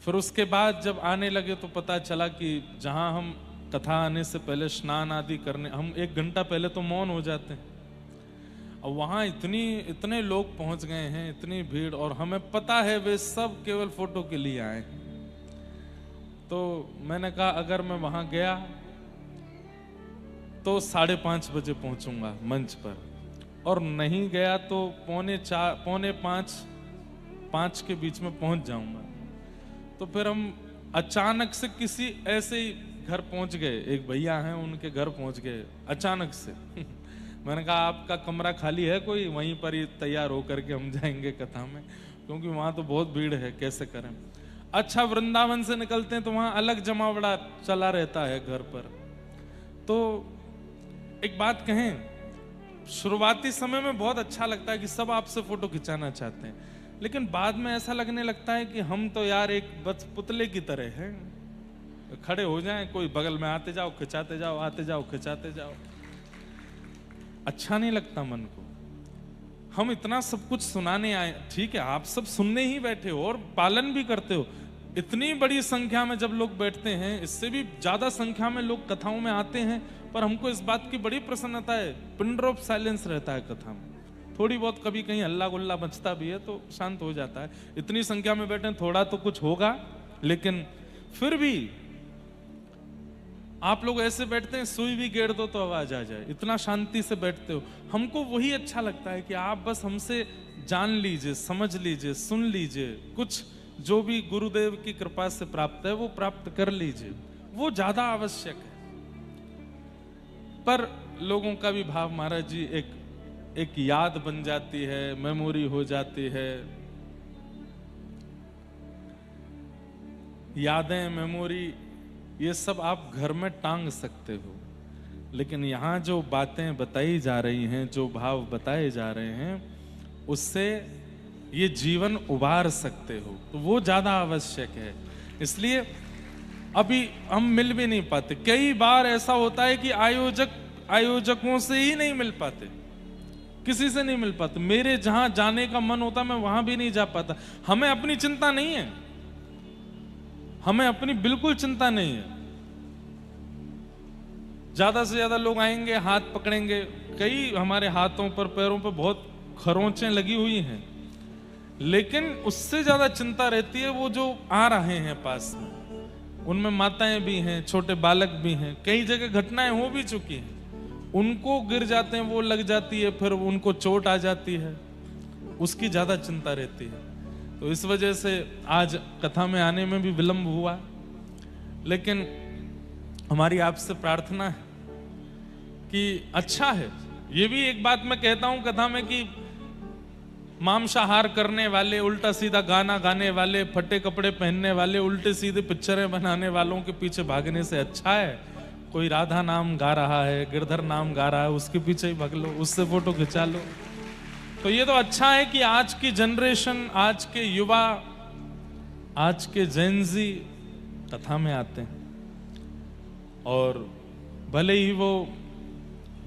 फिर उसके बाद जब आने लगे तो पता चला कि जहां हम कथा आने से पहले स्नान आदि करने, हम 1 घंटा पहले तो मौन हो जाते हैं, और वहां इतने लोग पहुंच गए हैं, इतनी भीड़, और हमें पता है वे सब केवल फोटो के लिए आए हैं। तो मैंने कहा अगर मैं वहां गया तो 5:30 बजे पहुंचूंगा मंच पर, और नहीं गया तो 4:45 के बीच में पहुंच जाऊंगा। तो फिर हम अचानक से किसी ऐसे ही घर पहुंच गए, एक भैया हैं उनके घर पहुंच गए अचानक से। मैंने कहा आपका कमरा खाली है कोई, वहीं पर ही तैयार होकर के हम जाएंगे कथा में, क्योंकि वहां तो बहुत भीड़ है, कैसे करें। अच्छा, वृंदावन से निकलते हैं तो वहां अलग जमावड़ा चला रहता है घर पर। तो एक बात कहें, शुरुआती समय में बहुत अच्छा लगता है कि सब आपसे फोटो खिंचाना चाहते हैं, लेकिन बाद में ऐसा लगने लगता है कि हम तो यार एक बस पुतले की तरह हैं, खड़े हो जाएं, कोई बगल में आते जाओ खिंचाते जाओ, आते जाओ खिंचाते जाओ। अच्छा नहीं लगता मन को। हम इतना सब कुछ सुनाने आए, ठीक है आप सब सुनने ही बैठे हो और पालन भी करते हो। इतनी बड़ी संख्या में जब लोग बैठते हैं, इससे भी ज्यादा संख्या में लोग कथाओं में आते हैं, पर हमको इस बात की बड़ी प्रसन्नता है, पिन ड्रॉप साइलेंस रहता है कथा में। थोड़ी बहुत कभी कहीं हल्ला गुल्ला मचता भी है तो शांत हो जाता है। इतनी संख्या में बैठे थोड़ा तो कुछ होगा, लेकिन फिर भी आप लोग ऐसे बैठते हैं, सुई भी गेड़ दो तो आवाज आ जाए, इतना शांति से बैठते हो। हमको वही अच्छा लगता है कि आप बस हमसे जान लीजिए, समझ लीजिए, सुन लीजिए, कुछ जो भी गुरुदेव की कृपा से प्राप्त है वो प्राप्त कर लीजिए, वो ज्यादा आवश्यक है। पर लोगों का भी भाव महाराज जी एक याद बन जाती है, मेमोरी हो जाती है। यादें, मेमोरी, ये सब आप घर में टांग सकते हो, लेकिन यहाँ जो बातें बताई जा रही हैं, जो भाव बताए जा रहे हैं, उससे ये जीवन उबार सकते हो, तो वो ज्यादा आवश्यक है। इसलिए अभी हम मिल भी नहीं पाते। कई बार ऐसा होता है कि आयोजकों से ही नहीं मिल पाते, किसी से नहीं मिल पाते। मेरे जहां जाने का मन होता मैं वहां भी नहीं जा पाता। हमें अपनी चिंता नहीं है, हमें अपनी बिल्कुल चिंता नहीं है। ज्यादा से ज्यादा लोग आएंगे, हाथ पकड़ेंगे, कई हमारे हाथों पर पैरों पर बहुत खरोंचें लगी हुई हैं, लेकिन उससे ज्यादा चिंता रहती है वो जो आ रहे हैं पास में। उनमें माताएं भी हैं, छोटे बालक भी हैं, कई जगह घटनाएं हो भी चुकी हैं, उनको गिर जाते हैं, वो लग जाती है, फिर उनको चोट आ जाती है, उसकी ज्यादा चिंता रहती है। तो इस वजह से आज कथा में आने में भी विलंब हुआ, लेकिन हमारी आपसे प्रार्थना है कि अच्छा है। ये भी एक बात मैं कहता हूं कथा में कि मांसाहार करने वाले, उल्टा सीधा गाना गाने वाले, फटे कपड़े पहनने वाले, उल्टे सीधे पिक्चरें बनाने वालों के पीछे भागने से अच्छा है कोई राधा नाम गा रहा है, गिरधर नाम गा रहा है, उसके पीछे ही भाग लो, उससे फोटो खिंचा लो। तो ये तो अच्छा है कि आज की जनरेशन, आज के युवा, आज के जेनजी कथा में आते हैं, और भले ही वो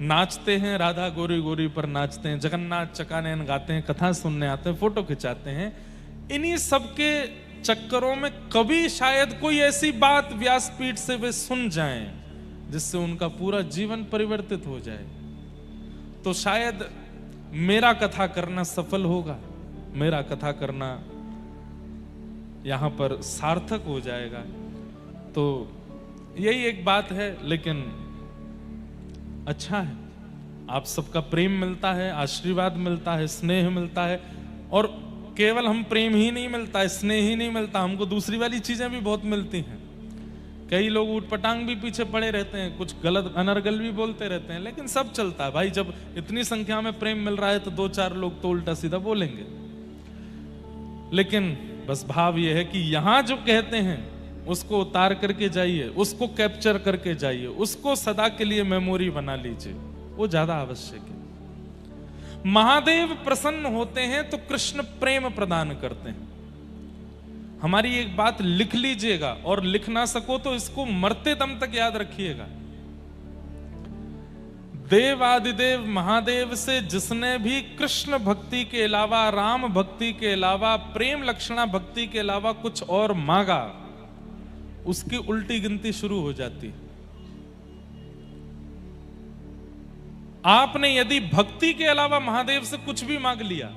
नाचते हैं, राधा गोरी गोरी पर नाचते हैं, जगन्नाथ चकानयन गाते हैं, कथा सुनने आते हैं, फोटो खिंचाते हैं, इन्हीं सबके चक्करों में कभी शायद कोई ऐसी बात व्यासपीठ से वे सुन जाएं जिससे उनका पूरा जीवन परिवर्तित हो जाए, तो शायद मेरा कथा करना सफल होगा, मेरा कथा करना यहां पर सार्थक हो जाएगा। तो यही एक बात है, लेकिन अच्छा है, आप सबका प्रेम मिलता है, आशीर्वाद मिलता है, स्नेह मिलता है, और केवल हम प्रेम ही नहीं मिलता है, स्नेह ही नहीं मिलता, हमको दूसरी वाली चीजें भी बहुत मिलती हैं। कई लोग ऊटपटांग भी पीछे पड़े रहते हैं, कुछ गलत अनर्गल भी बोलते रहते हैं, लेकिन सब चलता है भाई। जब इतनी संख्या में प्रेम मिल रहा है तो 2-4 लोग तो उल्टा सीधा बोलेंगे, लेकिन बस भाव यह है कि यहां जो कहते हैं उसको उतार करके जाइए, उसको कैप्चर करके जाइए, उसको सदा के लिए मेमोरी बना लीजिए, वो ज्यादा आवश्यक है। महादेव प्रसन्न होते हैं तो कृष्ण प्रेम प्रदान करते हैं। हमारी एक बात लिख लीजिएगा, और लिख ना सको तो इसको मरते दम तक याद रखिएगा। देवादिदेव महादेव से जिसने भी कृष्ण भक्ति के अलावा, राम भक्ति के अलावा, प्रेम लक्षणा भक्ति के अलावा कुछ और मांगा, उसकी उल्टी गिनती शुरू हो जाती। आपने यदि भक्ति के अलावा महादेव से कुछ भी मांग लिया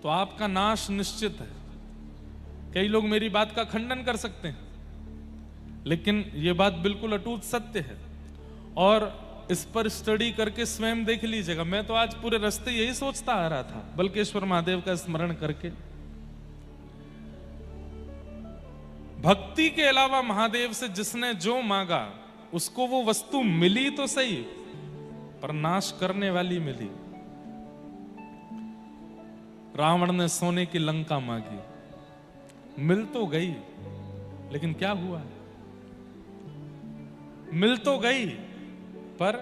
तो आपका नाश निश्चित है। कई लोग मेरी बात का खंडन कर सकते हैं, लेकिन यह बात बिल्कुल अटूट सत्य है और इस पर स्टडी करके स्वयं देख लीजिएगा। मैं तो आज पूरे रास्ते यही सोचता आ रहा था, बल्केश्वर महादेव का स्मरण करके। भक्ति के अलावा महादेव से जिसने जो मांगा उसको वो वस्तु मिली तो सही, पर नाश करने वाली मिली। रावण ने सोने की लंका मांगी, मिल तो गई, लेकिन क्या हुआ? मिल तो गई पर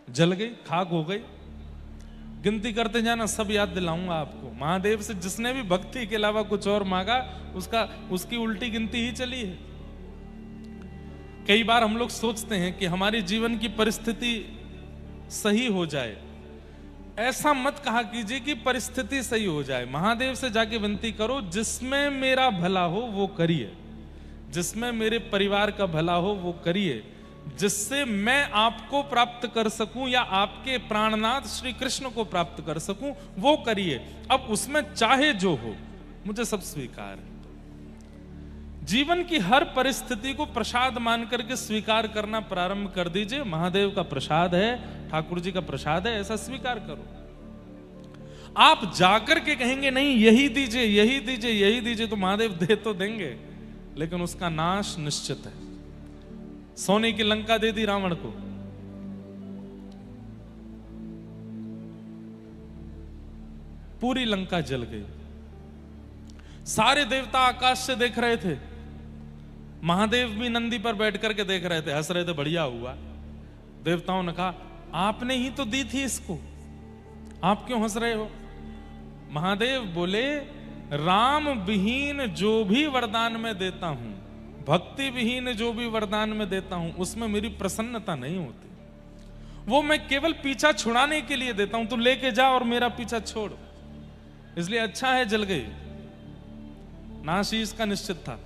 जल गई, खाक हो गई। गिनती करते जाना, सब याद दिलाऊंगा आपको। महादेव से जिसने भी भक्ति के अलावा कुछ और मांगा उसकी उल्टी गिनती ही चली है। कई बार हम लोग सोचते हैं कि हमारी जीवन की परिस्थिति सही हो जाए। ऐसा मत कहा कीजिए कि परिस्थिति सही हो जाए। महादेव से जाके विनती करो, जिसमें मेरा भला हो वो करिए, जिसमें मेरे परिवार का भला हो वो करिए, जिससे मैं आपको प्राप्त कर सकूं या आपके प्राणनाथ श्री कृष्ण को प्राप्त कर सकूं वो करिए। अब उसमें चाहे जो हो, मुझे सब स्वीकार है। जीवन की हर परिस्थिति को प्रसाद मान करके स्वीकार करना प्रारंभ कर दीजिए। महादेव का प्रसाद है, ठाकुर जी का प्रसाद है, ऐसा स्वीकार करो। आप जाकर के कहेंगे नहीं यही दीजिए, यही दीजिए, यही दीजिए, तो महादेव दे तो देंगे, लेकिन उसका नाश निश्चित है। सोने की लंका दे दी रावण को, पूरी लंका जल गई। सारे देवता आकाश से देख रहे थे, महादेव भी नंदी पर बैठ करके देख रहे थे, हंस रहे थे, बढ़िया हुआ। देवताओं ने कहा आपने ही तो दी थी इसको, आप क्यों हंस रहे हो? महादेव बोले राम विहीन जो भी वरदान में देता हूं, भक्ति विहीन जो भी वरदान में देता हूं, उसमें मेरी प्रसन्नता नहीं होती। वो मैं केवल पीछा छुड़ाने के लिए देता हूं, तू लेके जा और मेरा पीछा छोड़। इसलिए अच्छा है जल गई, नाश ही इसका निश्चित था।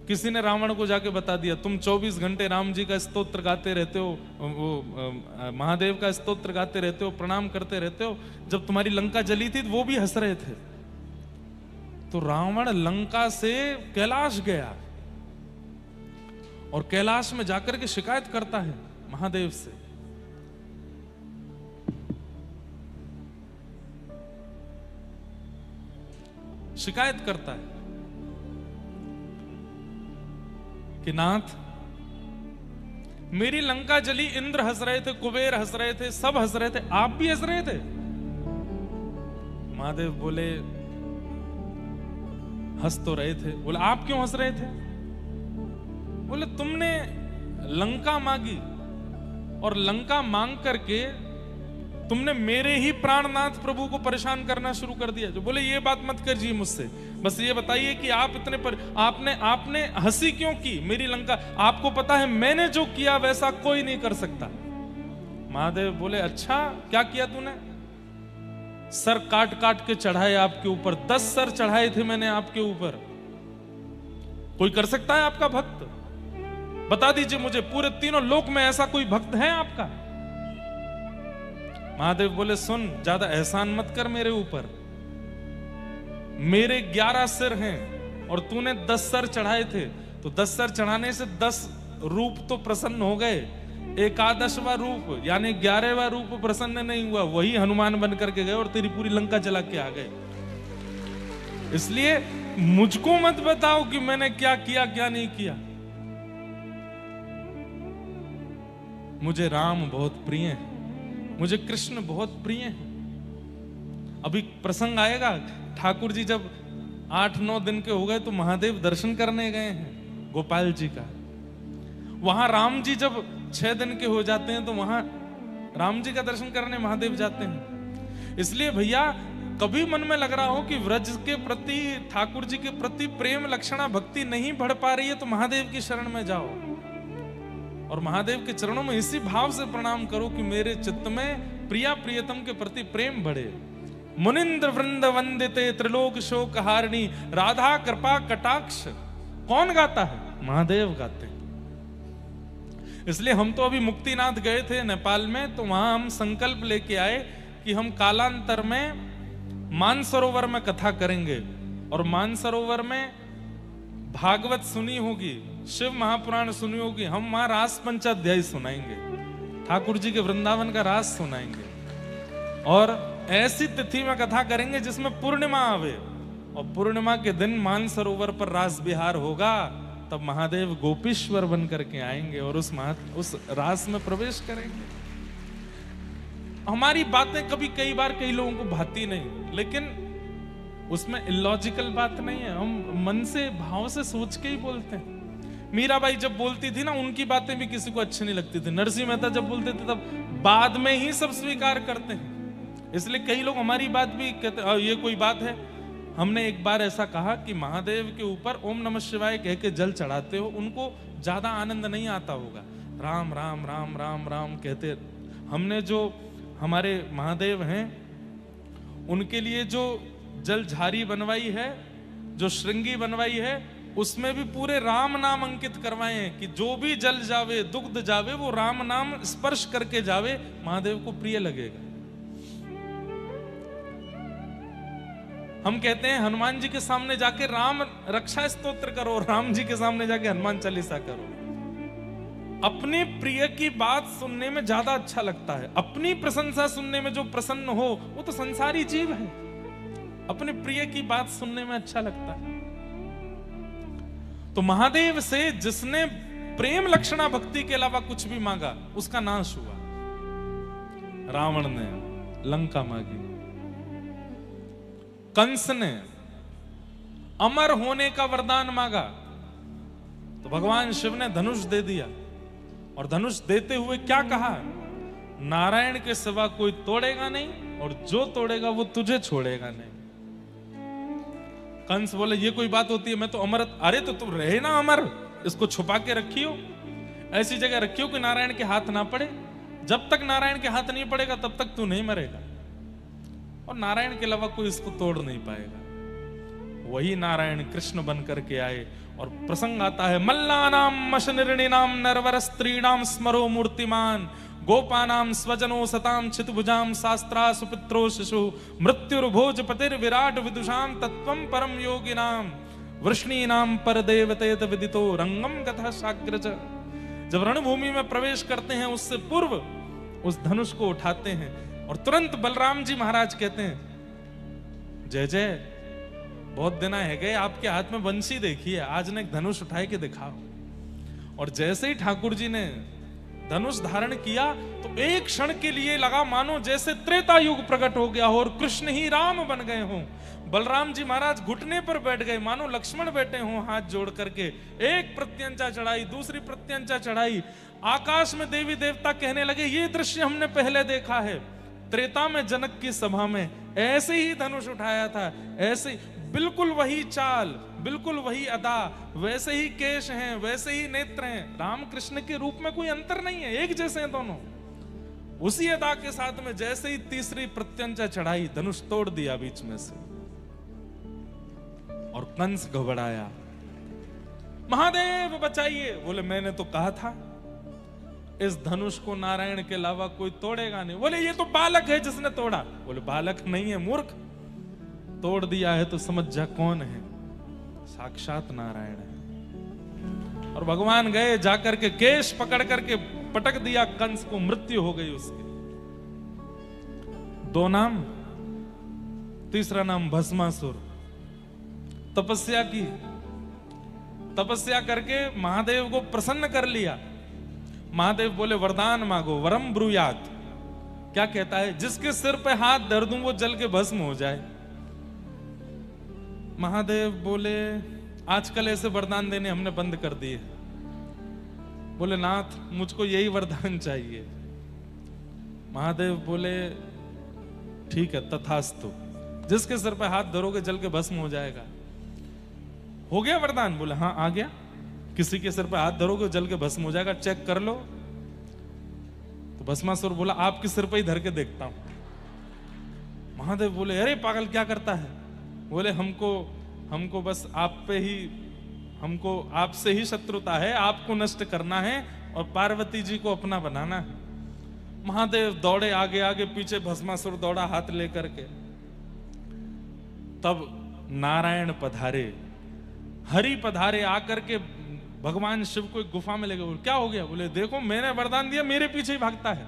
किसी ने रावण को जाके बता दिया, तुम 24 घंटे राम जी का स्तोत्र गाते रहते हो, वो महादेव का स्तोत्र गाते रहते हो, प्रणाम करते रहते हो, जब तुम्हारी लंका जली थी वो भी हंस रहे थे। तो रावण लंका से कैलाश गया और कैलाश में जाकर के शिकायत करता है महादेव से। शिकायत करता है कि नाथ मेरी लंका जली, इंद्र हंस रहे थे, कुबेर हंस रहे थे, सब हंस रहे थे, आप भी हंस रहे थे। महादेव बोले हंस तो रहे थे। बोले आप क्यों हंस रहे थे? बोले तुमने लंका मांगी और लंका मांग करके तुमने मेरे ही प्राणनाथ प्रभु को परेशान करना शुरू कर दिया। जो बोले ये बात मत करिए मुझसे, बस ये बताइए कि आप इतने पर आपने हंसी क्यों की मेरी लंका? आपको पता है मैंने जो किया वैसा कोई नहीं कर सकता। महादेव बोले अच्छा क्या किया तूने? सर काट काट के चढ़ाए आपके ऊपर, 10 सर चढ़ाए थे मैंने आपके ऊपर। कोई कर सकता है आपका भक्त? बता दीजिए मुझे, पूरे तीनों लोक में ऐसा कोई भक्त है आपका? महादेव बोले सुन, ज्यादा एहसान मत कर मेरे ऊपर। मेरे 11 सिर हैं और तूने 10 सर चढ़ाए थे, तो 10 सर चढ़ाने से 10 रूप तो प्रसन्न हो गए। 11वां रूप यानी 11वां रूप प्रसन्न नहीं हुआ, वही हनुमान बन करके गए और तेरी पूरी लंका जला के आ गए। इसलिए मुझको मत बताओ कि मैंने क्या किया क्या नहीं किया। मुझे राम बहुत प्रिय है, मुझे कृष्ण बहुत प्रिय है। अभी प्रसंग आएगा, ठाकुर जी जब 8-9 दिन के हो गए तो महादेव दर्शन करने गए हैं गोपाल जी का। वहां राम जी जब 6 दिन के हो जाते हैं तो वहां राम जी का दर्शन करने महादेव जाते हैं। इसलिए भैया कभी मन में लग रहा हो कि व्रज के प्रति, ठाकुर जी के प्रति प्रेम लक्षणा भक्ति नहीं बढ़ पा रही है तो महादेव की शरण में जाओ और महादेव के चरणों में इसी भाव से प्रणाम करो कि मेरे चित्त में प्रिया प्रियतम के प्रति प्रेम बढ़े। मुनिंद्र वृंद वंदिते त्रिलोक शोक हारिणी राधा कृपा कटाक्ष। कौन गाता है? महादेव गाते हैं। इसलिए हम तो अभी मुक्तिनाथ गए थे नेपाल में, तो वहां हम संकल्प लेके आए कि हम कालांतर में मानसरोवर में कथा करेंगे, और मानसरोवर में भागवत सुनी होगी, शिव महापुराण सुनी होगी, हम वहां रास पंचाध्यायी सुनाएंगे, ठाकुर जी के वृंदावन का रास सुनाएंगे, और ऐसी तिथि में कथा करेंगे जिसमें पूर्णिमा आवे, और पूर्णिमा के दिन मानसरोवर पर रास विहार होगा, तब महादेव गोपीश्वर बन करके आएंगे और उस रास में प्रवेश करेंगे। हमारी बातें कभी कई बार कई लोगों को भाती नहीं, लेकिन उसमें इलॉजिकल बात नहीं है, हम मन से भाव से सोच के ही बोलते हैं। मीराबाई जब बोलती थी ना, उनकी बातें भी किसी को अच्छी नहीं लगती थी। नरसिंह मेहता जब बोलते थे तब बाद में ही सब स्वीकार करते हैं। इसलिए कई लोग हमारी बात भी कहते ये कोई बात है। हमने एक बार ऐसा कहा कि महादेव के ऊपर ओम नमः शिवाय कह के जल चढ़ाते हो, उनको ज्यादा आनंद नहीं आता होगा, राम राम राम राम राम कहते। हमने जो हमारे महादेव हैं उनके लिए जो जल झारी बनवाई है, जो श्रृंगी बनवाई है, उसमें भी पूरे राम नाम अंकित करवाए हैं कि जो भी जल जावे दुग्ध जावे वो राम नाम स्पर्श करके जावे, महादेव को प्रिय लगेगा। हम कहते हैं हनुमान जी के सामने जाके राम रक्षा स्तोत्र करो, राम जी के सामने जाके हनुमान चालीसा करो। अपने प्रिय की बात सुनने में ज्यादा अच्छा लगता है। अपनी प्रशंसा सुनने में जो प्रसन्न हो वो तो संसारी जीव है, अपने प्रिय की बात सुनने में अच्छा लगता है। तो महादेव से जिसने प्रेम लक्षणा भक्ति के अलावा कुछ भी मांगा उसका नाश हुआ। रावण ने लंका मांगी, कंस ने अमर होने का वरदान मांगा तो भगवान शिव ने धनुष दे दिया, और धनुष देते हुए क्या कहा? नारायण के सिवा कोई तोड़ेगा नहीं, और जो तोड़ेगा वो तुझे छोड़ेगा नहीं। कंस बोले ये कोई बात होती है, मैं तो अमर। अरे तो तुम रहे ना अमर, इसको छुपा के रखियो, ऐसी जगह रखियो कि नारायण के हाथ ना पड़े। जब तक नारायण के हाथ नहीं पड़ेगा तब तक तू नहीं मरेगा, और नारायण के अलावा कोई इसको तोड़ नहीं पाएगा। वही नारायण कृष्ण बन करके आए, और प्रसंग आता है मल्लानाम मशनिर्णिनाम नरवर स्त्रीणाम स्मरो मूर्तिमान गोपानाम स्वजनो सताम चितभुजाम शास्त्रा सुपित्रो शिशु मृत्युर्भोज पतिर विराट विदुषाम तत्वम परम योगिनाम वृष्णीनाम पर देवतेत विदितो रंगम कथा साग्रज। जब रणभूमि में प्रवेश करते हैं उससे पूर्व उस धनुष को उठाते हैं, और तुरंत बलराम जी महाराज कहते हैं जय जय, बहुत दिन है गए आपके हाथ में बंसी देखी है, आज ने एक धनुष उठाए के दिखाओ। और जैसे ही ठाकुर जी ने धनुष धारण किया तो एक क्षण के लिए लगा मानो जैसे त्रेता युग प्रकट हो गया हो और कृष्ण ही राम बन गए हों। बलराम जी महाराज घुटने पर बैठ गए मानो लक्ष्मण बैठे हों, हाथ जोड़ करके। एक प्रत्यंचा चढ़ाई, दूसरी प्रत्यंचा चढ़ाई, आकाश में देवी देवता कहने लगे ये दृश्य हमने पहले देखा है। त्रेता में जनक की सभा में ऐसे ही धनुष उठाया था, ऐसे बिल्कुल वही चाल, बिल्कुल वही अदा, वैसे ही केश हैं, वैसे ही नेत्र हैं। राम कृष्ण के रूप में कोई अंतर नहीं है, एक जैसे हैं दोनों। उसी अदा के साथ में जैसे ही तीसरी प्रत्यंचा चढ़ाई, धनुष तोड़ दिया बीच में से, और कंस घबराया, महादेव बचाइए। बोले मैंने तो कहा था इस धनुष को नारायण के अलावा कोई तोड़ेगा नहीं। बोले ये तो बालक है जिसने तोड़ा। बोले बालक नहीं है मूर्ख, तोड़ दिया है तो समझ जा कौन है, साक्षात नारायण है। और भगवान गए, जाकर के केश पकड़ करके पटक दिया कंस को, मृत्यु हो गई उसकी। दो नाम, तीसरा नाम भस्मासुर। तपस्या की, तपस्या करके महादेव को प्रसन्न कर लिया। महादेव बोले वरदान मांगो, वरम ब्रूयात। क्या कहता है? जिसके सिर पे हाथ धर दूं वो जल के भस्म हो जाए। महादेव बोले आजकल ऐसे वरदान देने हमने बंद कर दिए। बोले नाथ मुझको यही वरदान चाहिए। महादेव बोले ठीक है तथास्तु, जिसके सिर पे हाथ धरोगे जल के भस्म हो जाएगा। हो गया वरदान? बोले हाँ आ गया। किसी के सिर पे हाथ धरोगे जल के भस्म हो जाएगा, चेक कर लो। तो भस्मासुर बोला आपके सिर पे ही धर के देखता हूं। महादेव बोले अरे पागल क्या करता है? बोले हमको बस आप पे ही, हमको आपसे ही शत्रुता है, आपको नष्ट करना है और पार्वती जी को अपना बनाना है। महादेव दौड़े आगे आगे, पीछे भस्मासुर दौड़ा हाथ लेकर के। तब नारायण पधारे, हरि पधारे, आकर के भगवान शिव को एक गुफा में ले गए। बोले क्या हो गया? बोले देखो मैंने वरदान दिया, मेरे पीछे ही भागता है।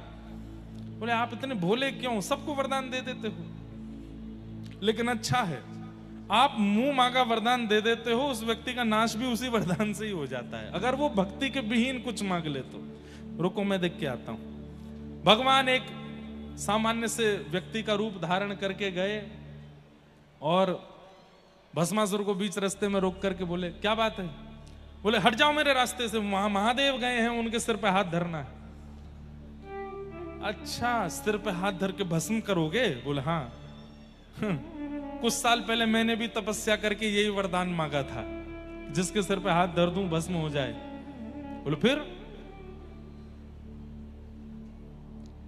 बोले आप इतने भोले क्यों, सबको वरदान दे देते हो? लेकिन अच्छा है आप मुंह मांगा वरदान दे देते हो, उस व्यक्ति का नाश भी उसी वरदान से ही हो जाता है, अगर वो भक्ति के विहीन कुछ मांग ले तो। रुको मैं देख के आता हूं। भगवान एक सामान्य से व्यक्ति का रूप धारण करके गए और भस्मासुर को बीच रास्ते में रोक करके बोले क्या बात है? बोले हट जाओ मेरे रास्ते से, महादेव गए हैं, उनके सिर पे हाथ धरना है। अच्छा सिर पे हाथ धर के भस्म करोगे? बोले हाँ। कुछ साल पहले मैंने भी तपस्या करके यही वरदान मांगा था, जिसके सिर पे हाथ धर दूं भस्म हो जाए। बोले फिर?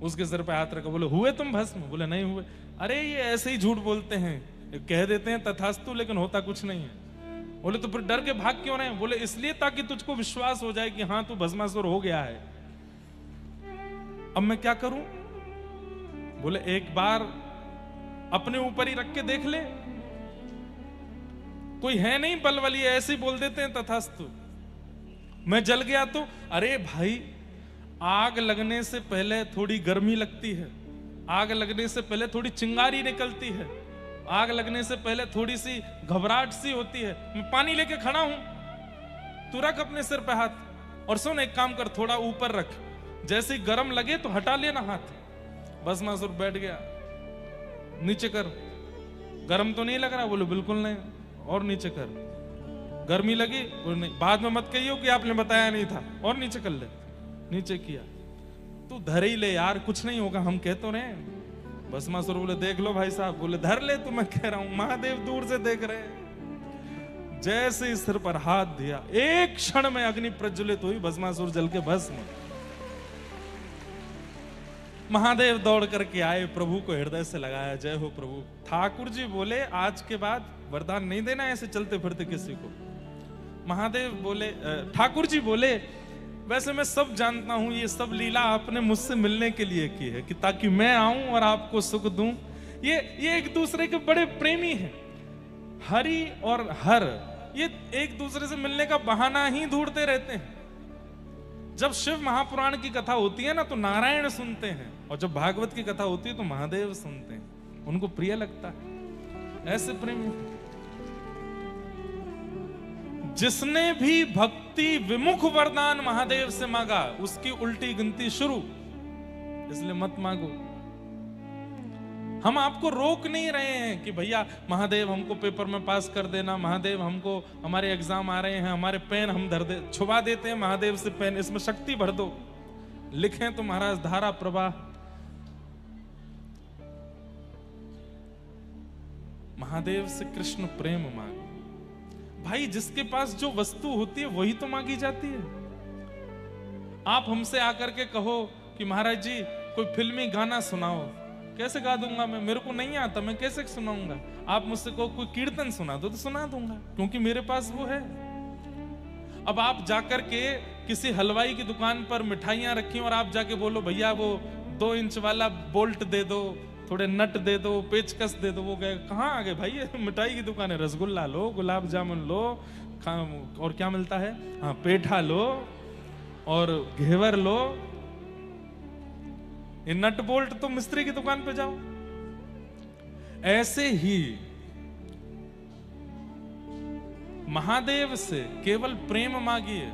उसके सिर पे हाथ रखा। बोले हुए तुम भस्म? बोले नहीं हुए। अरे ये ऐसे ही झूठ बोलते हैं, कह देते हैं तथास्तु, लेकिन होता कुछ नहीं है। बोले तो फिर डर के भाग क्यों रहे? बोले इसलिए ताकि तुझको विश्वास हो जाए कि हाँ तू भस्मासुर हो गया है। अब मैं क्या करूं? बोले एक बार अपने ऊपर ही रख के देख ले, कोई है नहीं बलवाली, ऐसे ही बोल देते हैं तथास्तु। मैं जल गया तो? अरे भाई आग लगने से पहले थोड़ी गर्मी लगती है, आग लगने से पहले थोड़ी चिंगारी निकलती है, आग लगने से पहले थोड़ी सी घबराहट सी होती है। मैं पानी लेके खड़ा हूं, तू रख अपने सिर पे हाथ और सुन एक काम कर, थोड़ा ऊपर रख, जैसे ही गर्म लगे तो हटा लेना हाथ। भस्मासुर बैठ गया। नीचे कर, गर्म तो नहीं लग रहा? बोले बिल्कुल नहीं। और नीचे कर, गर्मी लगी? बोले नहीं। बाद में मत कहियो कि आपने बताया नहीं था, और नीचे कर ले। नीचे किया। तू धर ही ले यार, कुछ नहीं होगा, हम कह तो रहे। भस्मासुर बोले देख लो भाई साहब। बोले धर ले तो मैं कह रहा हूं। महादेव दूर से देख रहे हैं। जैसे ही सिर पर हाथ दिया, एक क्षण में अग्नि प्रज्वलित हुई, भस्मासुर जल के भस्म। महादेव दौड़ करके आए, प्रभु को हृदय से लगाया, जय हो प्रभु। ठाकुर जी बोले आज के बाद वरदान नहीं देना ऐसे चलते फिरते किसी को। महादेव बोले, ठाकुर जी बोले वैसे मैं सब जानता हूं, ये सब लीला आपने मुझसे मिलने के लिए की है, कि ताकि मैं आऊं और आपको सुख दूं। ये एक दूसरे के बड़े प्रेमी हैं, हरि और हर, ये एक दूसरे से मिलने का बहाना ही ढूंढते रहते हैं। जब शिव महापुराण की कथा होती है ना तो नारायण सुनते हैं, और जब भागवत की कथा होती है तो महादेव सुनते हैं, उनको प्रिय लगता है। ऐसे प्रेमी। जिसने भी भक्ति विमुख वरदान महादेव से मांगा उसकी उल्टी गिनती शुरू, इसलिए मत मांगो। हम आपको रोक नहीं रहे हैं कि भैया महादेव हमको पेपर में पास कर देना, महादेव हमको, हमारे एग्जाम आ रहे हैं, हमारे पेन हम छुपा देते हैं महादेव से, पेन इसमें शक्ति भर दो, लिखें तो महाराज धारा प्रवाह। महादेव से कृष्ण प्रेम मांगो भाई। जिसके पास जो वस्तु होती है वही तो मांगी जाती है। आप हमसे आकर के कहो कि महाराज जी कोई फिल्मी गाना सुनाओ, कैसे गा दूंगा मैं, मेरे को नहीं आता, मैं कैसे सुनाऊंगा। आप मुझसे कहो कोई कीर्तन सुना दो तो सुना दूंगा, क्योंकि मेरे पास वो है। अब आप जाकर के किसी हलवाई की दुकान पर मिठाइयां रखी और आप जाके बोलो भैया वो 2 इंच वाला बोल्ट दे दो, थोड़े नट दे दो, पेचकस दे दो, वो गए कहाँ आ गए भाई, मिठाई की दुकान है, रसगुल्ला लो, गुलाब जामुन लो, और क्या मिलता है, हाँ पेठा लो और घेवर लो। ये नट बोल्ट तो मिस्त्री की दुकान पे जाओ। ऐसे ही महादेव से केवल प्रेम मांगिए।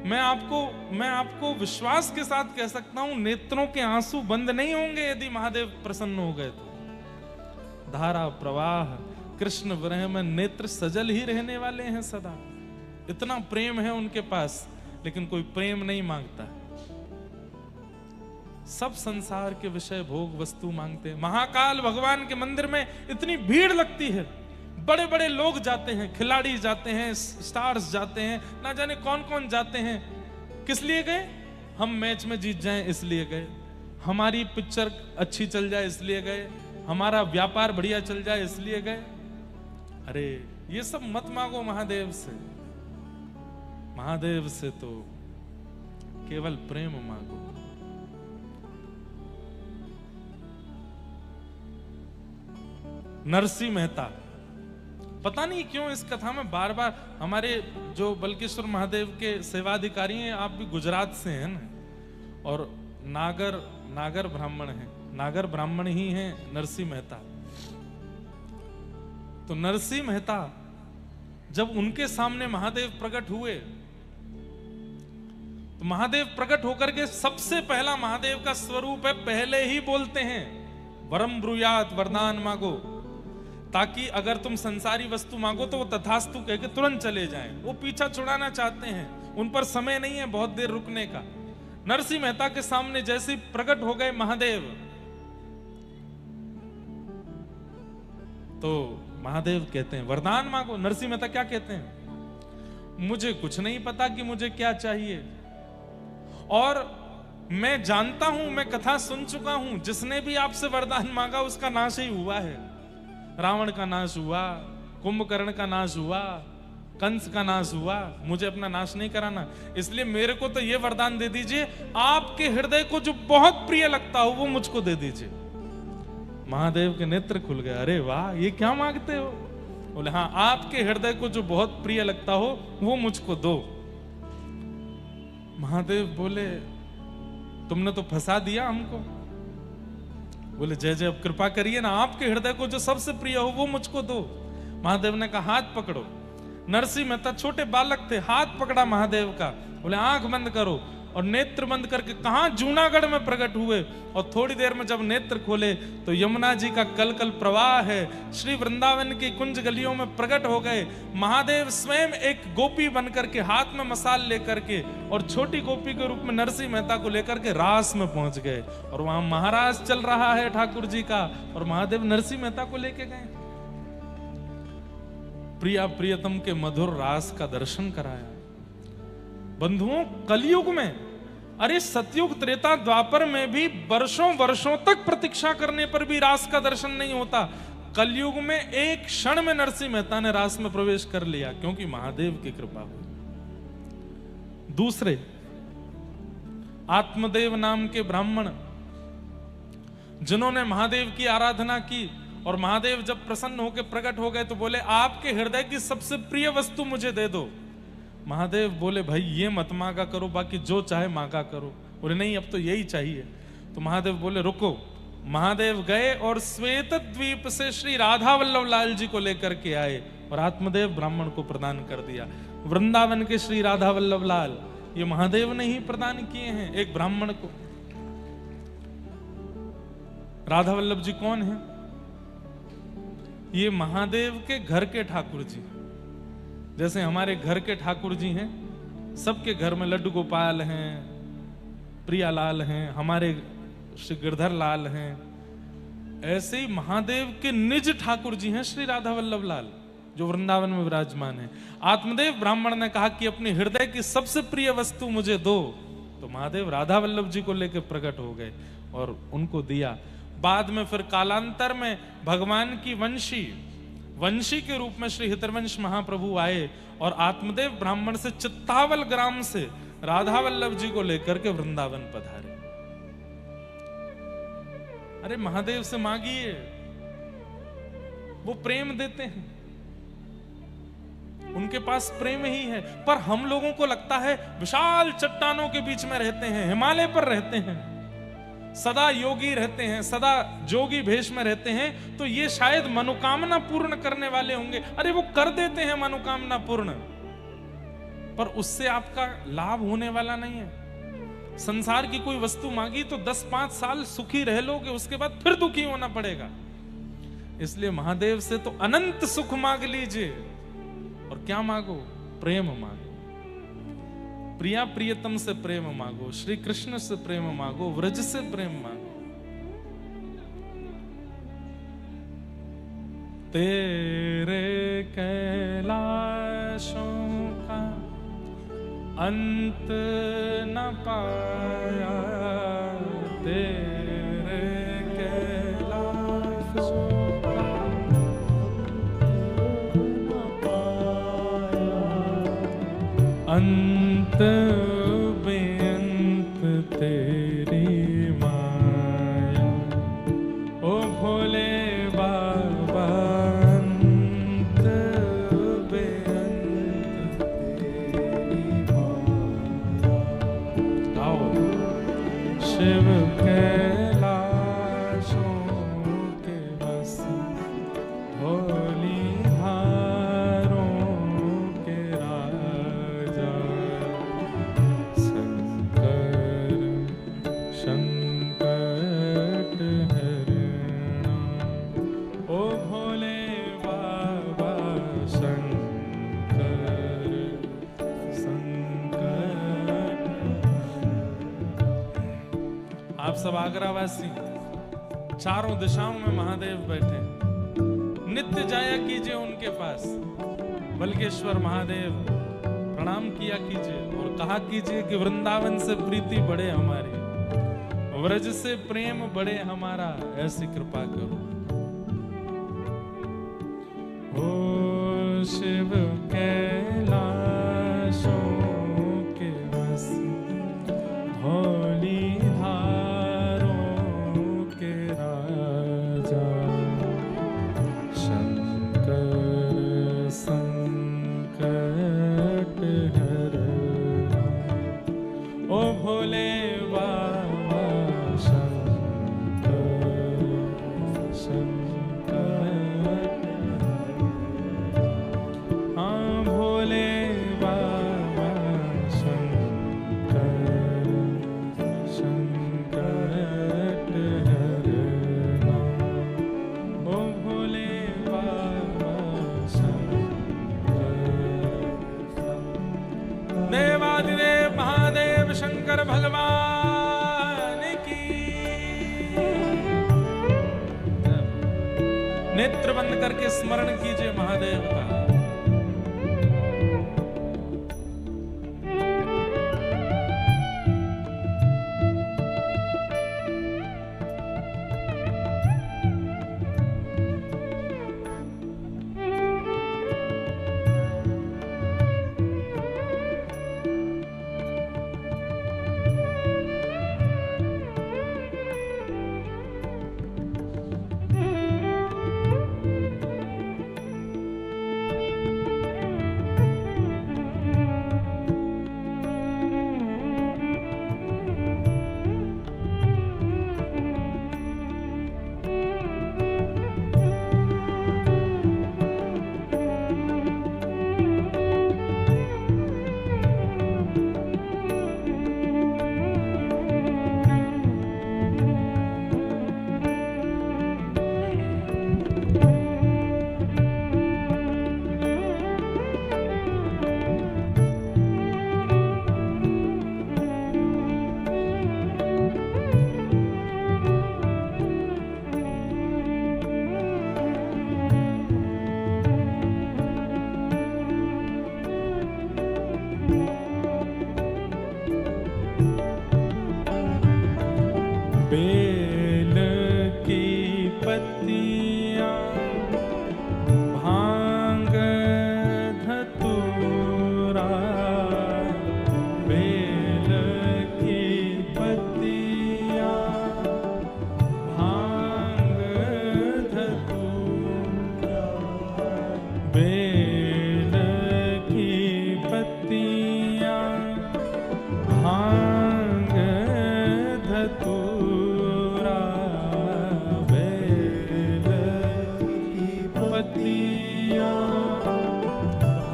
मैं आपको विश्वास के साथ कह सकता हूं, नेत्रों के आंसू बंद नहीं होंगे यदि महादेव प्रसन्न हो गए तो। धारा प्रवाह कृष्ण विरह में नेत्र सजल ही रहने वाले हैं सदा। इतना प्रेम है उनके पास, लेकिन कोई प्रेम नहीं मांगता। सब संसार के विषय भोग वस्तु मांगते हैं। महाकाल भगवान के मंदिर में इतनी भीड़ लगती है, बड़े बड़े लोग जाते हैं, खिलाड़ी जाते हैं, स्टार्स जाते हैं, ना जाने कौन कौन जाते हैं। किस लिए गए? हम मैच में जीत जाएं इसलिए गए, हमारी पिक्चर अच्छी चल जाए इसलिए गए, हमारा व्यापार बढ़िया चल जाए इसलिए गए। अरे ये सब मत मांगो महादेव से। महादेव से तो केवल प्रेम मांगो। नरसिंह मेहता, पता नहीं क्यों इस कथा में बार बार हमारे जो बल्केश्वर महादेव के सेवाधिकारी हैं, आप भी गुजरात से हैं ना, और नागर ब्राह्मण हैं, नागर ब्राह्मण ही हैं नरसिंह मेहता। तो नरसिंह मेहता जब उनके सामने महादेव प्रकट हुए, तो महादेव प्रकट होकर के सबसे पहला महादेव का स्वरूप है, पहले ही बोलते हैं वरम ब्रूयात, वरदान मांगो, ताकि अगर तुम संसारी वस्तु मांगो तो वो तथास्तु कह के तुरंत चले जाएं। वो पीछा छुड़ाना चाहते हैं, उन पर समय नहीं है बहुत देर रुकने का। नरसिंह मेहता के सामने जैसे प्रकट हो गए महादेव, तो महादेव कहते हैं वरदान मांगो। नरसिंह मेहता क्या कहते हैं? मुझे कुछ नहीं पता कि मुझे क्या चाहिए, और मैं जानता हूं, मैं कथा सुन चुका हूं, जिसने भी आपसे वरदान मांगा उसका नाश ही हुआ है। रावण का नाश हुआ, कुंभकर्ण का नाश हुआ, कंस का नाश हुआ, मुझे अपना नाश नहीं कराना। इसलिए मेरे को तो ये वरदान दे दीजिए, आपके हृदय को जो बहुत प्रिय लगता हो वो मुझको दे दीजिए। महादेव के नेत्र खुल गए, अरे वाह, ये क्या मांगते हो? बोले हाँ, आपके हृदय को जो बहुत प्रिय लगता हो वो मुझको दो। महादेव बोले तुमने तो फंसा दिया हमको। बोले जय जय, अब कृपा करिए ना, आपके हृदय को जो सबसे प्रिय हो वो मुझको दो। महादेव ने कहा हाथ पकड़ो। नरसिंह मेहता छोटे बालक थे, हाथ पकड़ा महादेव का, बोले आंख बंद करो, और नेत्र बंद करके कहां जूनागढ़ में प्रकट हुए। और थोड़ी देर में जब नेत्र खोले तो यमुना जी का कल कल प्रवाह है, श्री वृंदावन की कुंज गलियों में प्रकट हो गए। महादेव स्वयं एक गोपी बनकर के, हाथ में मसाल लेकर के, और छोटी गोपी के रूप में नरसिंह मेहता को लेकर के रास में पहुंच गए। और वहां महाराज चल रहा है ठाकुर जी का, और महादेव नरसिंह मेहता को लेके गए, प्रिया प्रियतम के मधुर रास का दर्शन कराया। बंधुओं, कलयुग में, अरे सतयुग त्रेता द्वापर में भी वर्षों वर्षों तक प्रतीक्षा करने पर भी रास का दर्शन नहीं होता। कलयुग में एक क्षण में नरसिंह मेहता ने रास में प्रवेश कर लिया, क्योंकि महादेव की कृपा हुई। दूसरे आत्मदेव नाम के ब्राह्मण, जिन्होंने महादेव की आराधना की, और महादेव जब प्रसन्न होकर प्रकट हो गए तो बोले आपके हृदय की सबसे प्रिय वस्तु मुझे दे दो। महादेव बोले भाई ये मत मांगा करो, बाकी जो चाहे मांगा करो। बोले नहीं, अब तो यही चाहिए। तो महादेव बोले रुको। महादेव गए और श्वेत द्वीप से श्री राधा वल्लभ लाल जी को लेकर के आए, और आत्मदेव ब्राह्मण को प्रदान कर दिया। वृंदावन के श्री राधा वल्लभ लाल ये महादेव ने ही प्रदान किए हैं एक ब्राह्मण को। राधा वल्लभ जी कौन है? ये महादेव के घर के ठाकुर जी। जैसे हमारे घर के ठाकुर जी हैं, सबके घर में लड्डू गोपाल हैं, प्रियालाल हैं, हमारे श्री गिरधर लाल हैं, ऐसे ही महादेव के निज ठाकुर जी हैं श्री राधा वल्लभ लाल, जो वृंदावन में विराजमान है। आत्मदेव ब्राह्मण ने कहा कि अपने हृदय की सबसे प्रिय वस्तु मुझे दो, तो महादेव राधा वल्लभ जी को लेकर प्रकट हो गए और उनको दिया। बाद में फिर कालांतर में भगवान की वंशी के रूप में श्री हितरवंश महाप्रभु आए, और आत्मदेव ब्राह्मण से चित्तावल ग्राम से राधा वल्लभ जी को लेकर के वृंदावन पधारे। अरे महादेव से मांगिए, वो प्रेम देते हैं, उनके पास प्रेम ही है। पर हम लोगों को लगता है विशाल चट्टानों के बीच में रहते हैं, हिमालय पर रहते हैं, सदा योगी रहते हैं, सदा जोगी भेष में रहते हैं, तो ये शायद मनोकामना पूर्ण करने वाले होंगे। अरे वो कर देते हैं मनोकामना पूर्ण, पर उससे आपका लाभ होने वाला नहीं है। संसार की कोई वस्तु मांगी तो 10-5 साल सुखी रह लोगे, उसके बाद फिर दुखी होना पड़ेगा। इसलिए महादेव से तो अनंत सुख मांग लीजिए, और क्या मांगो? प्रेम मांगो, प्रिया प्रियतम से प्रेम मांगो, श्री कृष्ण से प्रेम मांगो, व्रज से प्रेम मांगो। तेरे कैलाशों का अंत न पाया, तेरे कैलाशों का अंत बेअंत तेरी माया। ओ भोले बाबा अंत बेअंत तेरी माया। आओ शिव कैलाशों के बस भोली धारों के राजा, शंकर संकट हरणा। ओ भोले बाबा शंकर संकट। आप सब आगरावासी, चारों दिशाओं में महादेव बैठे, नित्य जाया कीजिए उनके पास। बल्केश्वर महादेव प्रणाम किया कीजिए और कहा कीजिए कि वृंदावन से प्रीति बढ़े हमारी, व्रज से प्रेम बढ़े हमारा, ऐसी कृपा करो। ओ शिव कैलाशों के बस भोली धारों के राजा, शंकर संकट हरणा। ओ भोले बाबा शंकर संकट। हाँ भोले बाबा शंकर संकट हरणा। ओ भोले बाबा शंकर। देवादिदेव महादेव शंकर भगवान की। नेत्र बंद करके स्मरण कीजिए महादेव का। बेल की पत्तियां भांग धतूरा, बेल की पत्तियां भांग धतूरा, बेल की पत्तियां भांग धतूरा, बेल की पत्तियां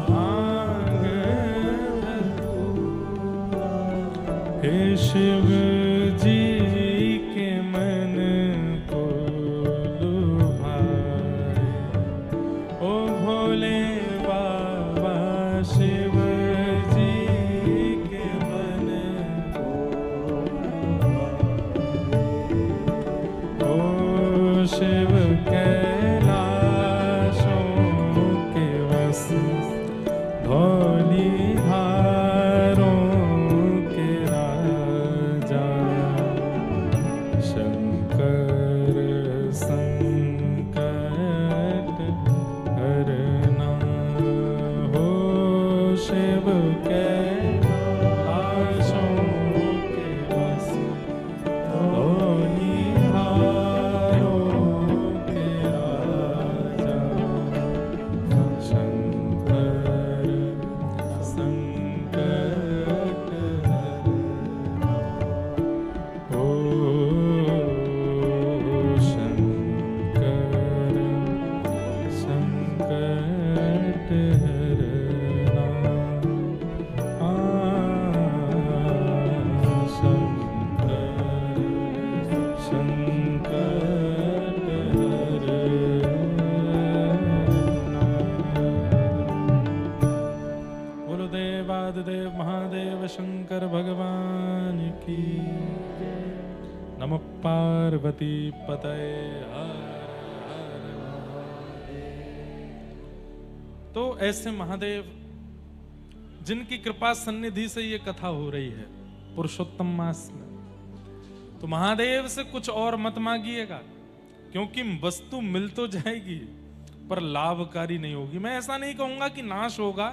भांग धतूरा। हे शिव जी के मन को लुभाए, ओ भोले बाबा शिव जी के मन को लुभाए। ओ शिव कैलाशों धौली धारों के राजा शंकर संकट हरना हो शिव कैलाशों के बस धौली धारों के राजा शंकर संकट हरना हो शंकर संकट हरना शंकर संकट हरना। बोलो देवादिदेव महादेव शंकर भगवान की नमः पार्वती पतये हर हर महादेव। तो ऐसे महादेव जिनकी कृपा सन्निधि से ये कथा हो रही है पुरुषोत्तम मास में, तो महादेव से कुछ और मत मांगिएगा, क्योंकि वस्तु मिल तो जाएगी पर लाभकारी नहीं होगी। मैं ऐसा नहीं कहूंगा कि नाश होगा,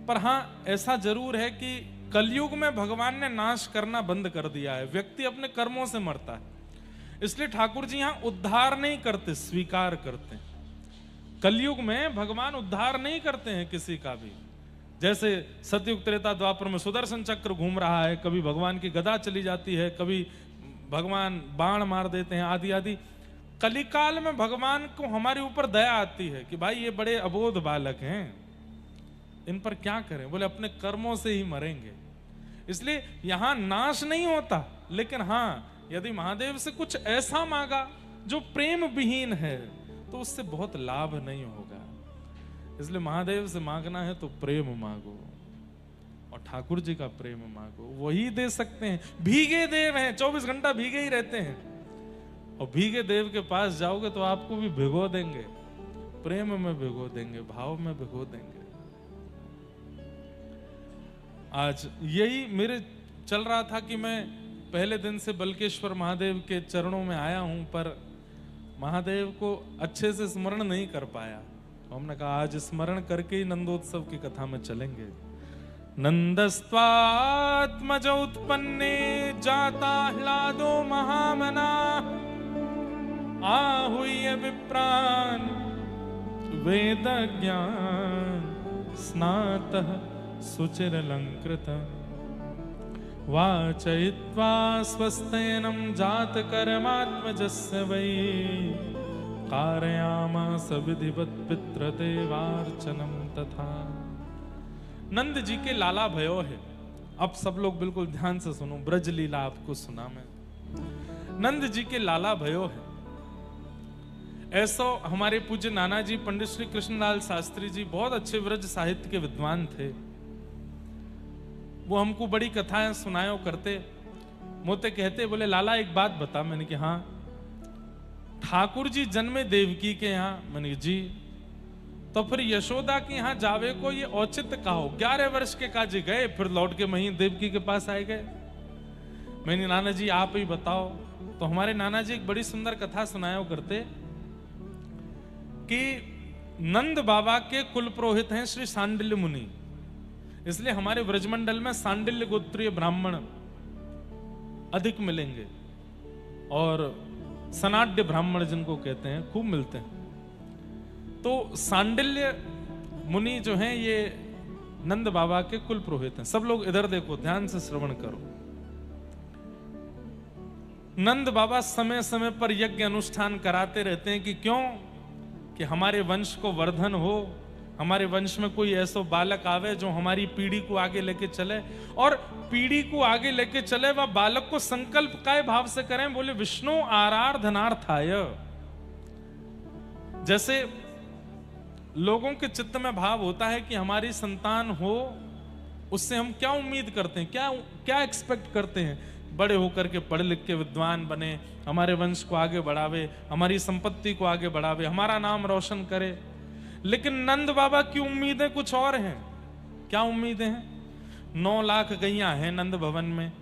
पर हां ऐसा जरूर है कि कलयुग में भगवान ने नाश करना बंद कर दिया है। व्यक्ति अपने कर्मों से मरता है, इसलिए ठाकुर जी यहां उद्धार नहीं करते, स्वीकार करते हैं। कलयुग में भगवान उद्धार नहीं करते हैं किसी का भी। जैसे सतयुग त्रेता द्वापर में सुदर्शन चक्र घूम रहा है, कभी भगवान की गदा चली जाती है, कभी भगवान बाण मार देते हैं, आदि आदि। कलिकाल में भगवान को हमारे ऊपर दया आती है कि भाई ये बड़े अबोध बालक हैं, इन पर क्या करें, बोले अपने कर्मों से ही मरेंगे। इसलिए यहां नाश नहीं होता, लेकिन हां यदि महादेव से कुछ ऐसा मांगा जो प्रेम विहीन है तो उससे बहुत लाभ नहीं होगा। इसलिए महादेव से मांगना है तो प्रेम मांगो, और ठाकुर जी का प्रेम मांगो, वही दे सकते हैं। भीगे देव हैं, 24 घंटा भीगे ही रहते हैं, और भीगे देव के पास जाओगे तो आपको भी भिगो देंगे, प्रेम में भिगो देंगे, भाव में भिगो देंगे। आज यही मेरे चल रहा था कि मैं पहले दिन से बल्केश्वर महादेव के चरणों में आया हूं, पर महादेव को अच्छे से स्मरण नहीं कर पाया। तो हमने कहा आज स्मरण करके ही नंदोत्सव की कथा में चलेंगे। नंदस्त्वात्मज उत्पन्ने जाता ह्लादो महामना आहूय विप्रान वेद ज्ञान स्नातः सुचिरलंकृत वाचयित्वा स्वस्तेनं जात कर्मात्मजस्य वै कारयामास विधिवत पितृदेवार्चनम तथा। नंद जी के लाला भयो है। अब सब लोग बिल्कुल ध्यान से सुनो, ब्रज लीला आपको सुना मैं। नंद जी के लाला भयो है। ऐसो हमारे पूज्य नाना जी पंडित श्री कृष्णलाल शास्त्री जी बहुत अच्छे ब्रज साहित्य के विद्वान थे। वो हमको बड़ी कथाएं सुनायो करते। मोते कहते, बोले लाला एक बात बता। मैंने कि हाँ। ठाकुर जी जन्मे देवकी के यहाँ। मैंने जी तो फिर यशोदा के यहाँ जावे को ये औचित्य कहो। 11 वर्ष के काजी गए, फिर लौट के वहीं देवकी के पास आए गए। मैंने नाना जी आप ही बताओ। तो हमारे नाना जी एक बड़ी सुंदर कथा सुनाया करते कि नंद बाबा के कुल पुरोहित हैं श्री सांडिल्य मुनि। इसलिए हमारे ब्रजमंडल में सांडिल्य गोत्रीय ब्राह्मण अधिक मिलेंगे, और सनाड्य ब्राह्मण जिनको कहते हैं खूब मिलते हैं। तो सांडिल्य मुनि जो हैं ये नंद बाबा के कुल पुरोहित हैं। सब लोग इधर देखो, ध्यान से श्रवण करो। नंद बाबा समय समय पर यज्ञ अनुष्ठान कराते रहते हैं कि क्यों, कि हमारे वंश को वर्धन हो, हमारे वंश में कोई ऐसा बालक आवे जो हमारी पीढ़ी को आगे लेके चले। और पीढ़ी को आगे लेके चले वह बालक को संकल्प काय भाव से करें। बोले विष्णु आराधनार्थाय। जैसे लोगों के चित्त में भाव होता है कि हमारी संतान हो, उससे हम क्या उम्मीद करते हैं, क्या एक्सपेक्ट करते हैं। बड़े होकर के पढ़ लिख के विद्वान बने, हमारे वंश को आगे बढ़ावे, हमारी संपत्ति को आगे बढ़ावे, हमारा नाम रोशन करे। लेकिन नंद बाबा की उम्मीदें कुछ और हैं। क्या उम्मीदें हैं? 9 लाख गैया हैं नंद भवन में,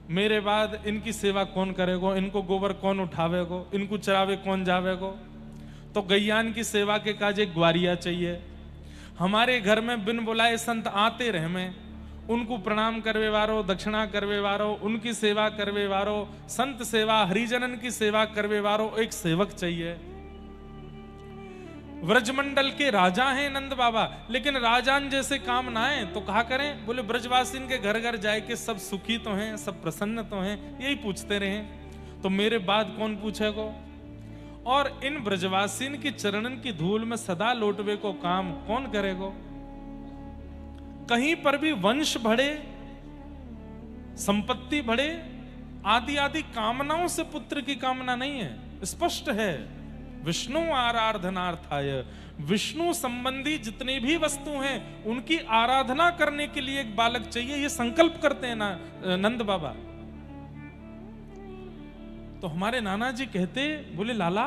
मेरे बाद इनकी सेवा कौन करेगो, इनको गोबर कौन उठावेगो, इनको चरावे कौन जावेगो? तो गैयान की सेवा के काज एक ग्वारिया चाहिए। हमारे घर में बिन बुलाए संत आते रहे में, उनको प्रणाम करवे वारो, दक्षिणा करवे वारो, उनकी सेवा करवे वारो, संत सेवा हरिजनन की सेवा करवे वारो एक सेवक चाहिए। व्रजमंडल के राजा हैं नंद बाबा, लेकिन राजान जैसे काम ना आए तो कहा करें? बोले ब्रजवासीन के घर घर जाए के सब सुखी तो हैं, सब प्रसन्न तो हैं, यही पूछते रहे, तो मेरे बाद कौन पूछेगो? और इन ब्रजवासीन की चरणन की धूल में सदा लौटवे को काम कौन करेगो? कहीं पर भी वंश बढ़े, संपत्ति बढ़े, आदि आदि कामनाओं से पुत्र की कामना नहीं है। स्पष्ट है, विष्णु आराधनार्थाय, विष्णु संबंधी जितनी भी वस्तु हैं उनकी आराधना करने के लिए एक बालक चाहिए, ये संकल्प करते हैं ना नंद बाबा। तो हमारे नाना जी कहते, बोले लाला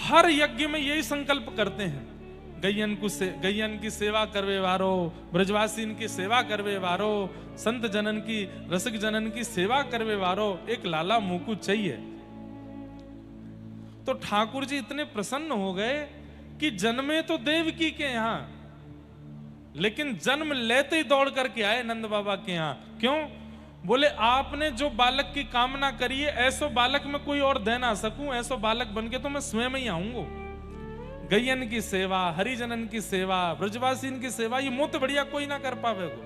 हर यज्ञ में यही संकल्प करते हैं, गैयन की सेवा करवे वारो, ब्रजवासीन की सेवा करवे वारो, संत जनन की रसिक जनन की सेवा करवे वारो एक लाला मुकु चाहिए। तो ठाकुर जी इतने प्रसन्न हो गए कि जन्मे तो देवकी के यहां, लेकिन जन्म लेते ही दौड़ करके आए नंद बाबा के यहां। क्यों? बोले आपने जो बालक की कामना करी है, ऐसो बालक में कोई और दे ना सकूं, ऐसो बालक बनके तो मैं स्वयं ही आऊंगा। गैयन की सेवा, हरिजनन की सेवा, ब्रजवासीन की सेवा, ये मुझसे बढ़िया कोई ना कर पावेगो,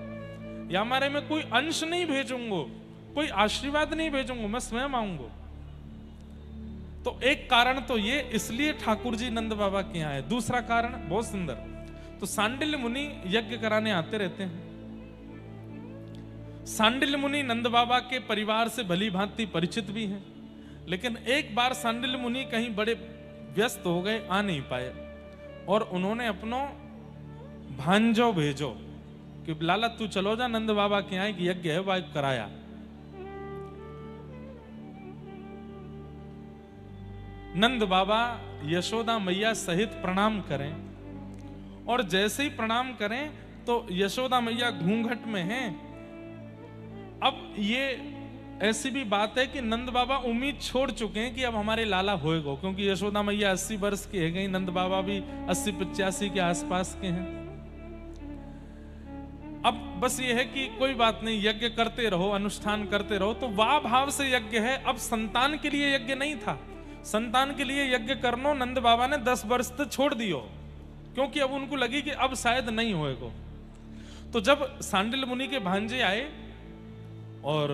या हमारे में कोई अंश नहीं भेजूंगो, कोई आशीर्वाद नहीं भेजूंगो, मैं स्वयं आऊंगो। तो एक कारण तो ये, इसलिए ठाकुर जी नंद बाबा के यहाँ आए। दूसरा कारण बहुत सुंदर, तो सांडिल्य मुनि यज्ञ कराने आते रहते हैं। सांडिल्य मुनि नंद बाबा के परिवार से भली भांति परिचित भी हैं, लेकिन एक बार सांडिल्य मुनि कहीं बड़े व्यस्त हो गए, आ नहीं पाए, और उन्होंने अपनो भांजो भेजो कि लाला तू चलो जा नंद बाबा के यहाँ, कि यज्ञ है वह कराया। नंद बाबा यशोदा मैया सहित प्रणाम करें, और जैसे ही प्रणाम करें तो यशोदा मैया घूंघट में हैं। अब ये ऐसी भी बात है कि नंद बाबा उम्मीद छोड़ चुके हैं कि अब हमारे लाला होएगा, क्योंकि यशोदा मैया 80 वर्ष की है गई, नंद बाबा भी 80-85 के आसपास के हैं। अब बस ये है कि कोई बात नहीं, यज्ञ करते रहो, अनुष्ठान करते रहो। तो वाह भाव से यज्ञ है। अब संतान के लिए यज्ञ नहीं था, संतान के लिए यज्ञ करनो नंद बाबा ने 10 वर्ष तक छोड़ दियो, क्योंकि अब उनको लगी कि अब शायद नहीं होएगा। तो जब सांडिल्य मुनि के भांजे आए और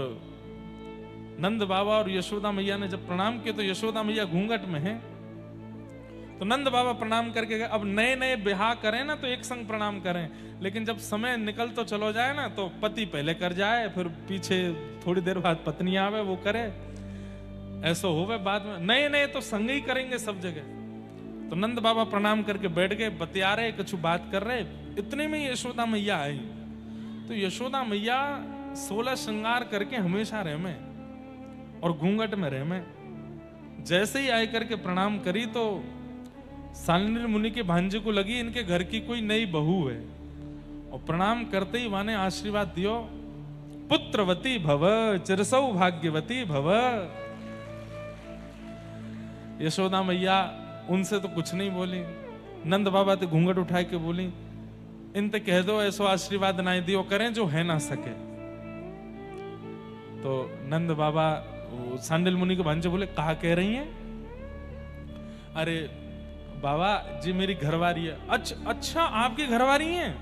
नंद बाबा और यशोदा मैया ने जब प्रणाम किया, तो यशोदा मैया घूंघट में है, तो नंद बाबा प्रणाम करके गए। अब नए नए ब्याह करें ना तो एक संग प्रणाम करें, लेकिन जब समय निकल तो चलो जाए ना, तो पति पहले कर जाए, फिर पीछे थोड़ी देर बाद पत्नी आवे वो करे, ऐसा होवे बाद में। नए नए तो संग ही करेंगे सब जगह। तो नंद बाबा प्रणाम करके बैठ गए, बतिया रहे, कुछ बात कर रहे। इतने में यशोदा मैया आई। तो यशोदा मैया 16 श्रृंगार करके हमेशा रहे में और घूंघट में रहे में। जैसे ही आए करके प्रणाम करी तो सांडिल्य मुनि के भांजे को लगी इनके घर की कोई नई बहू है, और प्रणाम करते ही माने आशीर्वाद दियो, पुत्रवती भव, चिरसौ भाग्यवती भव। यशोदा मैया उनसे तो कुछ नहीं बोली, नंद बाबा तो घूंघट उठाए के बोली, इनते कह दो ऐसो आशीर्वाद ना दियो करें जो है ना सके। तो नंद बाबा सांडिल्य मुनि के भांजे बोले, कहा कह रही हैं? अरे बाबा जी मेरी घरवारी है। अच्छा आपकी घरवारी है?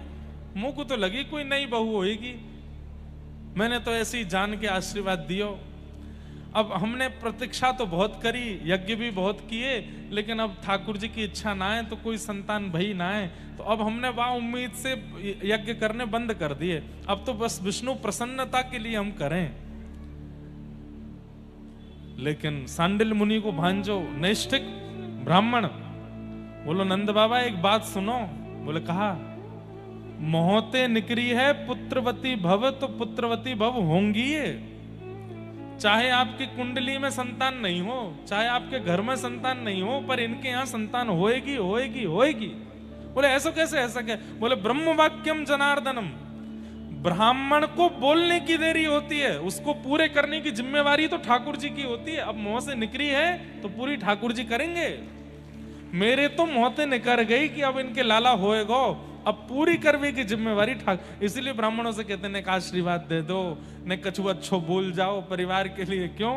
मुंह को तो लगी कोई नई बहू होगी, मैंने तो ऐसे ही जान के आशीर्वाद दियो। अब हमने प्रतीक्षा तो बहुत करी, यज्ञ भी बहुत किए, लेकिन अब ठाकुर जी की इच्छा ना है तो कोई संतान भई ना है, तो अब हमने वह उम्मीद से यज्ञ करने बंद कर दिए। अब तो बस विष्णु प्रसन्नता के लिए हम करें। लेकिन सांडिल्य मुनि को भांजो नैष्ठिक ब्राह्मण बोलो, नंद बाबा एक बात सुनो। बोले कहा, मोहते निकरी है पुत्रवती भव, तो पुत्रवती भव होंगी ये। चाहे आपकी कुंडली में संतान नहीं हो, चाहे आपके घर में संतान नहीं हो, पर इनके यहां संतान होएगी होएगी होएगी। बोले ऐसा कैसे, ऐसा क्या? बोले ब्रह्म वाक्यम जनार्दनम, ब्राह्मण को बोलने की देरी होती है, उसको पूरे करने की जिम्मेवारी तो ठाकुर जी की होती है। अब मुंह से निकली है तो पूरी ठाकुर जी करेंगे। मेरे तो मुंहते निकर गई कि अब इनके लाला होएगो, अब पूरी करवे की जिम्मेवारी ठाकुर। इसीलिए ब्राह्मणों से कहते हैं का आशीर्वाद दे दो, ने कछु अच्छो बोल जाओ परिवार के लिए। क्यों?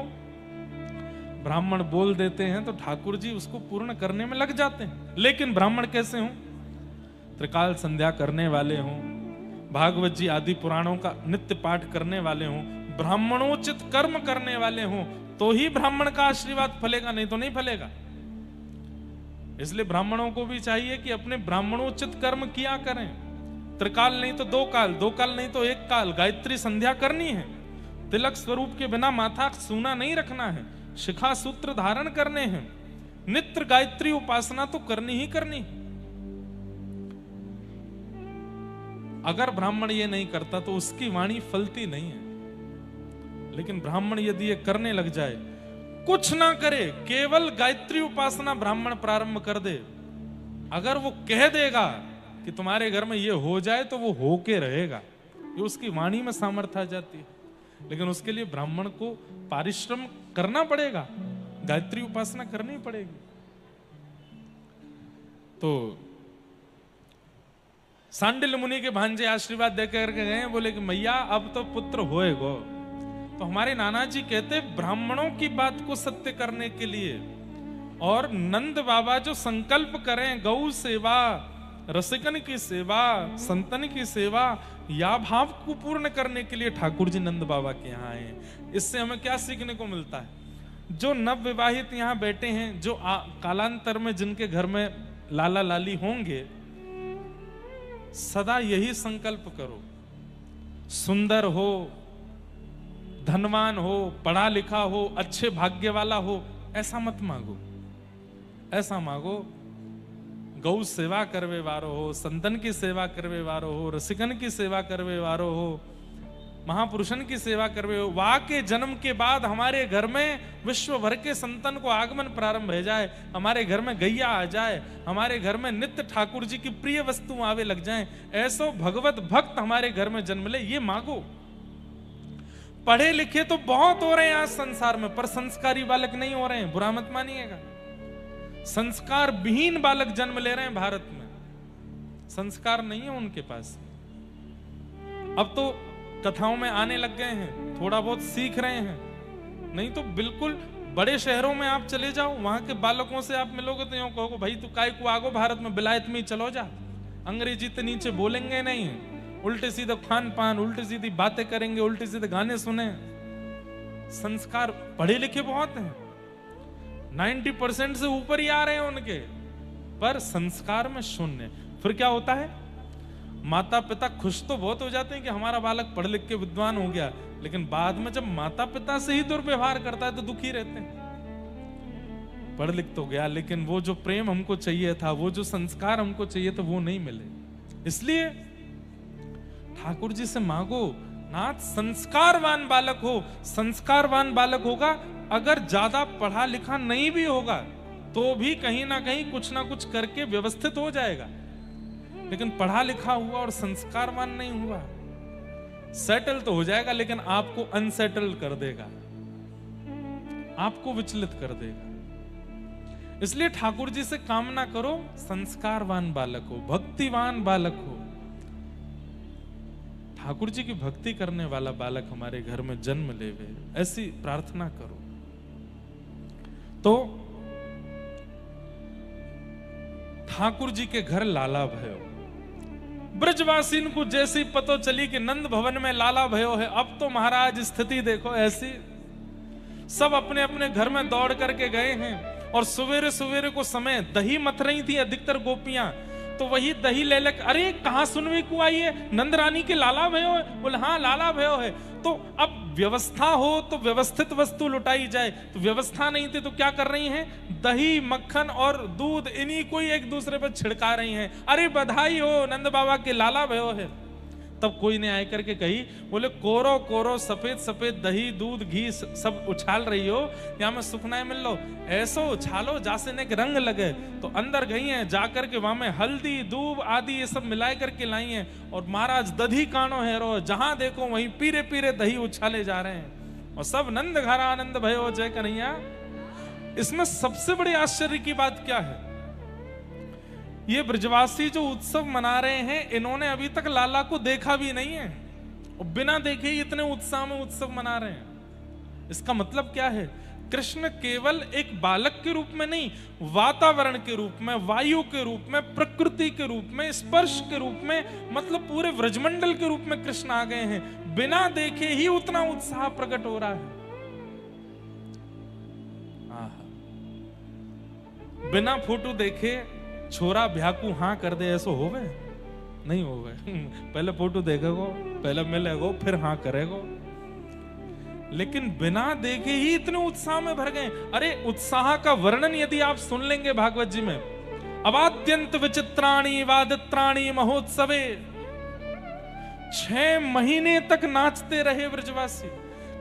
ब्राह्मण बोल देते हैं तो ठाकुर जी उसको पूर्ण करने में लग जाते हैं। लेकिन ब्राह्मण कैसे हों? त्रिकाल संध्या करने वाले हों, भागवत जी आदि पुराणों का नित्य पाठ करने वाले हों, ब्राह्मणोचित कर्म करने वाले हों, तो ही ब्राह्मण का आशीर्वाद फलेगा, नहीं तो नहीं फलेगा। इसलिए ब्राह्मणों को भी चाहिए कि अपने ब्राह्मणोचित कर्म किया करें। त्रिकाल नहीं तो दो काल, दो काल नहीं तो एक काल गायत्री संध्या करनी है। तिलक स्वरूप के बिना माथा सूना नहीं रखना है, शिखा सूत्र धारण करने हैं, नित्य गायत्री उपासना तो करनी ही करनी। अगर ब्राह्मण ये नहीं करता तो उसकी वाणी फलती नहीं है। लेकिन ब्राह्मण यदि ये करने लग जाए, कुछ ना करे, केवल गायत्री उपासना ब्राह्मण प्रारंभ कर दे, अगर वो कह देगा कि तुम्हारे घर में ये हो जाए तो वो होके रहेगा। ये उसकी वाणी में सामर्थ्य आ जाती है। लेकिन उसके लिए ब्राह्मण को परिश्रम करना पड़ेगा, गायत्री उपासना करनी पड़ेगी। तो सांडिल्य मुनि के भांजे आशीर्वाद देकर के गए, बोले कि मैया अब तो पुत्र होएगो। तो हमारे नाना जी कहते ब्राह्मणों की बात को सत्य करने के लिए और नंद बाबा जो संकल्प करें गौ सेवा, रसिकन की सेवा, संतन की सेवा, या भाव को पूर्ण करने के लिए ठाकुर जी नंद बाबा के यहाँ आए हैं। इससे हमें क्या सीखने को मिलता है? जो नव विवाहित यहाँ बैठे हैं, जो कालांतर में जिनके घर में लाला लाली होंगे, सदा यही संकल्प करो, सुंदर हो, धनवान हो, पढ़ा लिखा हो, अच्छे भाग्य वाला हो, ऐसा मत मांगो। ऐसा मांगो गौ सेवा करवे वारो हो, संतन की सेवा करवे वारो हो, रसिकन की सेवा करवे वारो हो, महापुरुषन की सेवा करवे हो। वहां के जन्म के बाद हमारे घर में विश्व भर के संतन को आगमन प्रारंभ हो जाए, हमारे घर में गैया आ जाए, हमारे घर में नित्य ठाकुर जी की प्रिय वस्तु आवे लग जाए, ऐसो भगवत भक्त हमारे घर में जन्म ले, ये मांगो। पढ़े लिखे तो बहुत हो रहे हैं आज संसार में, पर संस्कारी बालक नहीं हो रहे हैं, बुरा मत मानिएगा। संस्कार विहीन बालक जन्म ले रहे हैं भारत में, संस्कार नहीं है उनके पास। अब तो कथाओं में आने लग गए हैं, थोड़ा बहुत सीख रहे हैं, नहीं तो बिल्कुल बड़े शहरों में आप चले जाओ, वहां के बालकों से आप मिलोगे तो यूं कहोगे भाई तू काय को आगो भारत में, बिलायत में ही चलो जा, अंग्रेजी तो नीचे बोलेंगे नहीं, उल्टे सीधे खान पान, उल्टी सीधी बातें करेंगे, उल्टे सीधे गाने सुने। संस्कार पढ़े लिखे बहुत हैं, 90% से ऊपर ही आ रहे हैं उनके, पर संस्कार में शून्य। फिर क्या होता है? माता पिता खुश तो बहुत हो जाते हैं कि हमारा बालक पढ़ लिख के विद्वान हो गया, लेकिन बाद में जब माता पिता से ही दुर्व्यवहार करता है तो दुखी रहते हैं। पढ़ लिख तो गया, लेकिन वो जो प्रेम हमको चाहिए था, वो जो संस्कार हमको चाहिए था, वो नहीं मिले। इसलिए ठाकुर जी से मांगो, नाथ संस्कारवान बालक हो। संस्कारवान बालक होगा, अगर ज्यादा पढ़ा लिखा नहीं भी होगा तो भी कहीं ना कहीं कुछ ना कुछ करके व्यवस्थित हो जाएगा। लेकिन पढ़ा लिखा हुआ और संस्कारवान नहीं हुआ, सेटल तो हो जाएगा लेकिन आपको अनसेटल कर देगा, आपको विचलित कर देगा। इसलिए ठाकुर जी से कामना करो संस्कारवान बालक हो, भक्तिवान बालक हो। ठाकुर जी की भक्ति करने वाला बालक हमारे घर में जन्म लेवे, ऐसी प्रार्थना करो। तो ठाकुर जी के घर लाला भयो, ब्रजवासीन को जैसी पतो चली कि नंद भवन में लाला भयो है, अब तो महाराज स्थिति देखो ऐसी, सब अपने अपने घर में दौड़ करके गए हैं। और सवेरे सवेरे को समय दही मथ रही थी अधिकतर गोपियां, तो वही दही ले लेकर, अरे कहां सुनवी को आई है, नंद रानी के लाला भयो है? बोले हाँ लाला भयो है। तो अब व्यवस्था हो तो व्यवस्थित वस्तु लुटाई जाए, तो व्यवस्था नहीं थी तो क्या कर रही हैं? दही मक्खन और दूध इन्हीं को ही एक दूसरे पर छिड़का रही हैं। अरे बधाई हो, नंद बाबा के लाला भयो है। तब कोई ने आकर के कही, बोले कोरो कोरो सफेद सफेद दही दूध घी सब उछाल रही हो, यहाँ में सुखनाए मिल लो, ऐसो उछालो जासे ने रंग लगे। तो अंदर गई हैं, जाकर के वहां में हल्दी दूब आदि ये सब मिलाए करके लाई हैं, और महाराज दधी कानो हेरो, जहां देखो वहीं पीरे पीरे दही उछाले जा रहे हैं, और सब नंद घर आनंद भयो जय कन्हैया। इसमें सबसे बड़ी आश्चर्य की बात क्या है, ये ब्रजवासी जो उत्सव मना रहे हैं, इन्होंने अभी तक लाला को देखा भी नहीं है, और बिना देखे ही इतने उत्साह में उत्सव मना रहे हैं। इसका मतलब क्या है, कृष्ण केवल एक बालक के रूप में नहीं, वातावरण के रूप में, वायु के रूप में, प्रकृति के रूप में, स्पर्श के रूप में, मतलब पूरे व्रजमंडल के रूप में कृष्ण आ गए हैं। बिना देखे ही उतना उत्साह प्रकट हो रहा है। बिना फोटो देखे छोरा भ्याकू हाँ कर दे, ऐसो होवे नहीं होवे। पहले फोटो देखेगो, पहले मिलेगो, फिर हाँ करेगो। लेकिन बिना देखे ही इतने उत्साह में भर गए। अरे उत्साह का वर्णन यदि आप सुन लेंगे भागवत जी में, अवाद्यंत विचित्राणी वादित्राणी महोत्सवे, 6 महीने तक नाचते रहे ब्रजवासी।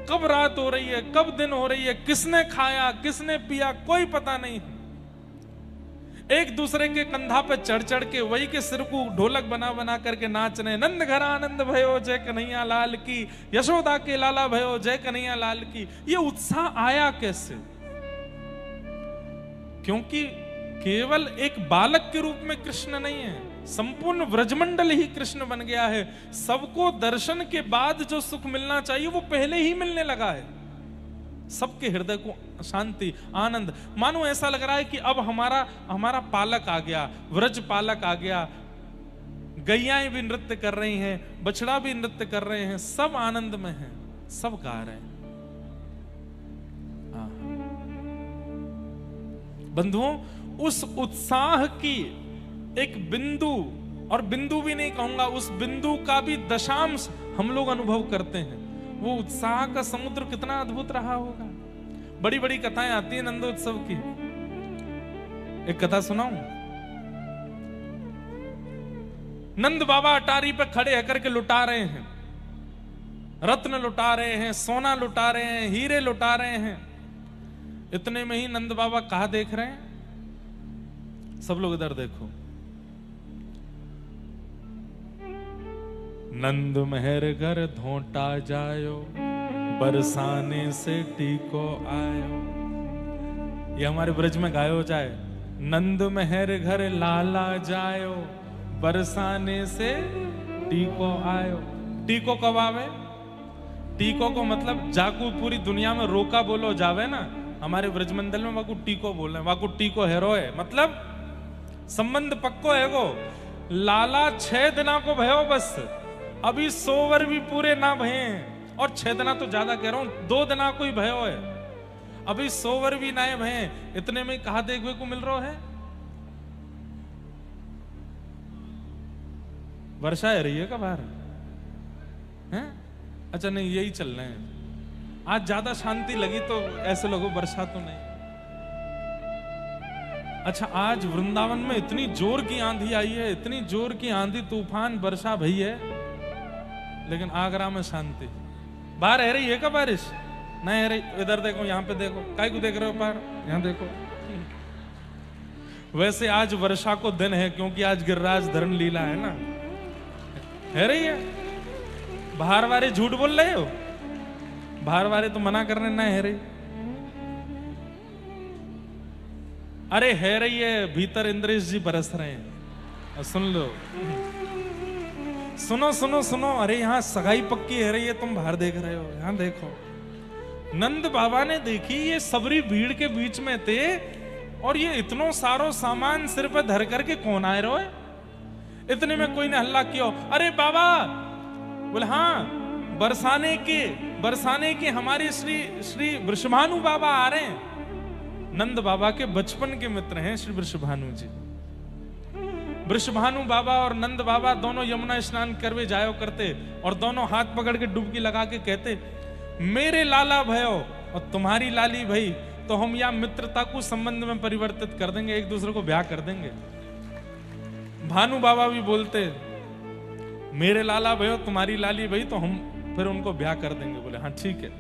कब रात हो रही है, कब दिन हो रही है, किसने खाया किसने पिया कोई पता नहीं। एक दूसरे के कंधा पे चढ़ चढ़ के वही के सिर को ढोलक बना बना करके नाच रहे। नंद घर आनंद भयो जय कन्हैया लाल की, यशोदा के लाला भयो जय कन्हैया लाल की। ये उत्साह आया कैसे? क्योंकि केवल एक बालक के रूप में कृष्ण नहीं है, संपूर्ण व्रजमंडल ही कृष्ण बन गया है। सबको दर्शन के बाद जो सुख मिलना चाहिए वो पहले ही मिलने लगा है। सबके हृदय को शांति आनंद, मानो ऐसा लग रहा है कि अब हमारा पालक आ गया, व्रज पालक आ गया। गैयाएं भी नृत्य कर रही हैं, बछड़ा भी नृत्य कर रहे हैं, सब आनंद में हैं, सब गा रहे हैं। बंधुओं, उस उत्साह की एक बिंदु, और बिंदु भी नहीं कहूंगा, उस बिंदु का भी दशांश हम लोग अनुभव करते हैं। वो उत्साह का समुद्र कितना अद्भुत रहा होगा। बड़ी बड़ी कथाएं आती हैं नंदोत्सव की। एक कथा सुनाऊं? नंद बाबा अटारी पे खड़े होकर के लुटा रहे हैं, रत्न लुटा रहे हैं, सोना लुटा रहे हैं, हीरे लुटा रहे हैं। इतने में ही नंद बाबा कहां देख रहे हैं? सब लोग इधर देखो। नंद महर घर धोटा जायो, बरसाने से टीको आयो। ये हमारे ब्रज में गायो जाए, नंद महर घर लाला जायो, बरसाने से टीको आयो। टीको कब आवे? टीको को मतलब जाकू पूरी दुनिया में रोका बोलो जावे ना, हमारे ब्रजमंडल में वाकू टीको बोले, वाकू टीको हेरो है, मतलब संबंध पक्को है गो। लाला 6 दिना को भयो, बस अभी 100 वर भी पूरे ना भये, और 6 दिना तो ज्यादा कह रहा हूं, 2 दिना को ही भयो है, अभी 100 वर भी ना भये। इतने में कहा देखने को मिल रहा है? वर्षा है रही है का बाहर हैं? अच्छा नहीं, यही चल रहे हैं। आज ज्यादा शांति लगी तो ऐसे लोगों वर्षा तो नहीं। अच्छा, आज वृंदावन में इतनी जोर की आंधी आई है, इतनी जोर की आंधी तूफान वर्षा भई है, लेकिन आगरा में शांति। बाहर है रही है क्या बारिश? नहीं है रही। इधर देखो, यहाँ पे देखो, काय को देख रहे हो बाहर? यहाँ देखो। वैसे आज वर्षा को दिन है, क्योंकि आज गिरिराज धरण लीला है ना। है रही है? बाहर वाले झूठ बोल रहे हो, बाहर वाले तो मना कर रहे ना है रही। अरे है रही है, भीतर इंद्रेश जी बरस रहे हैं। सुन लो, सुनो सुनो सुनो। अरे यहाँ सगाई पक्की है रही है, तुम बाहर देख रहे हो, यहाँ देखो। नंद बाबा ने देखी, ये सबरी भीड़ के बीच में थे, और ये इतनो सारो सामान सिर पे धर करके कौन आए रहो है? इतने में कोई ने हल्ला किया, अरे बाबा। बोले हाँ, बरसाने के हमारे श्री वृषभानु बाबा आ रहे हैं। नंद बाबा के बचपन के मित्र हैं श्री वृषभानु जी। वृषभानु बाबा और नंद बाबा दोनों यमुना स्नान करवे जायो करते, और दोनों हाथ पकड़ के डुबकी लगा के कहते, मेरे लाला भयो और तुम्हारी लाली भई, तो हम या मित्रता को संबंध में परिवर्तित कर देंगे, एक दूसरे को ब्याह कर देंगे। भानु बाबा भी बोलते, मेरे लाला भयो तुम्हारी लाली भई, तो हम फिर उनको ब्याह कर देंगे। बोले हाँ ठीक है।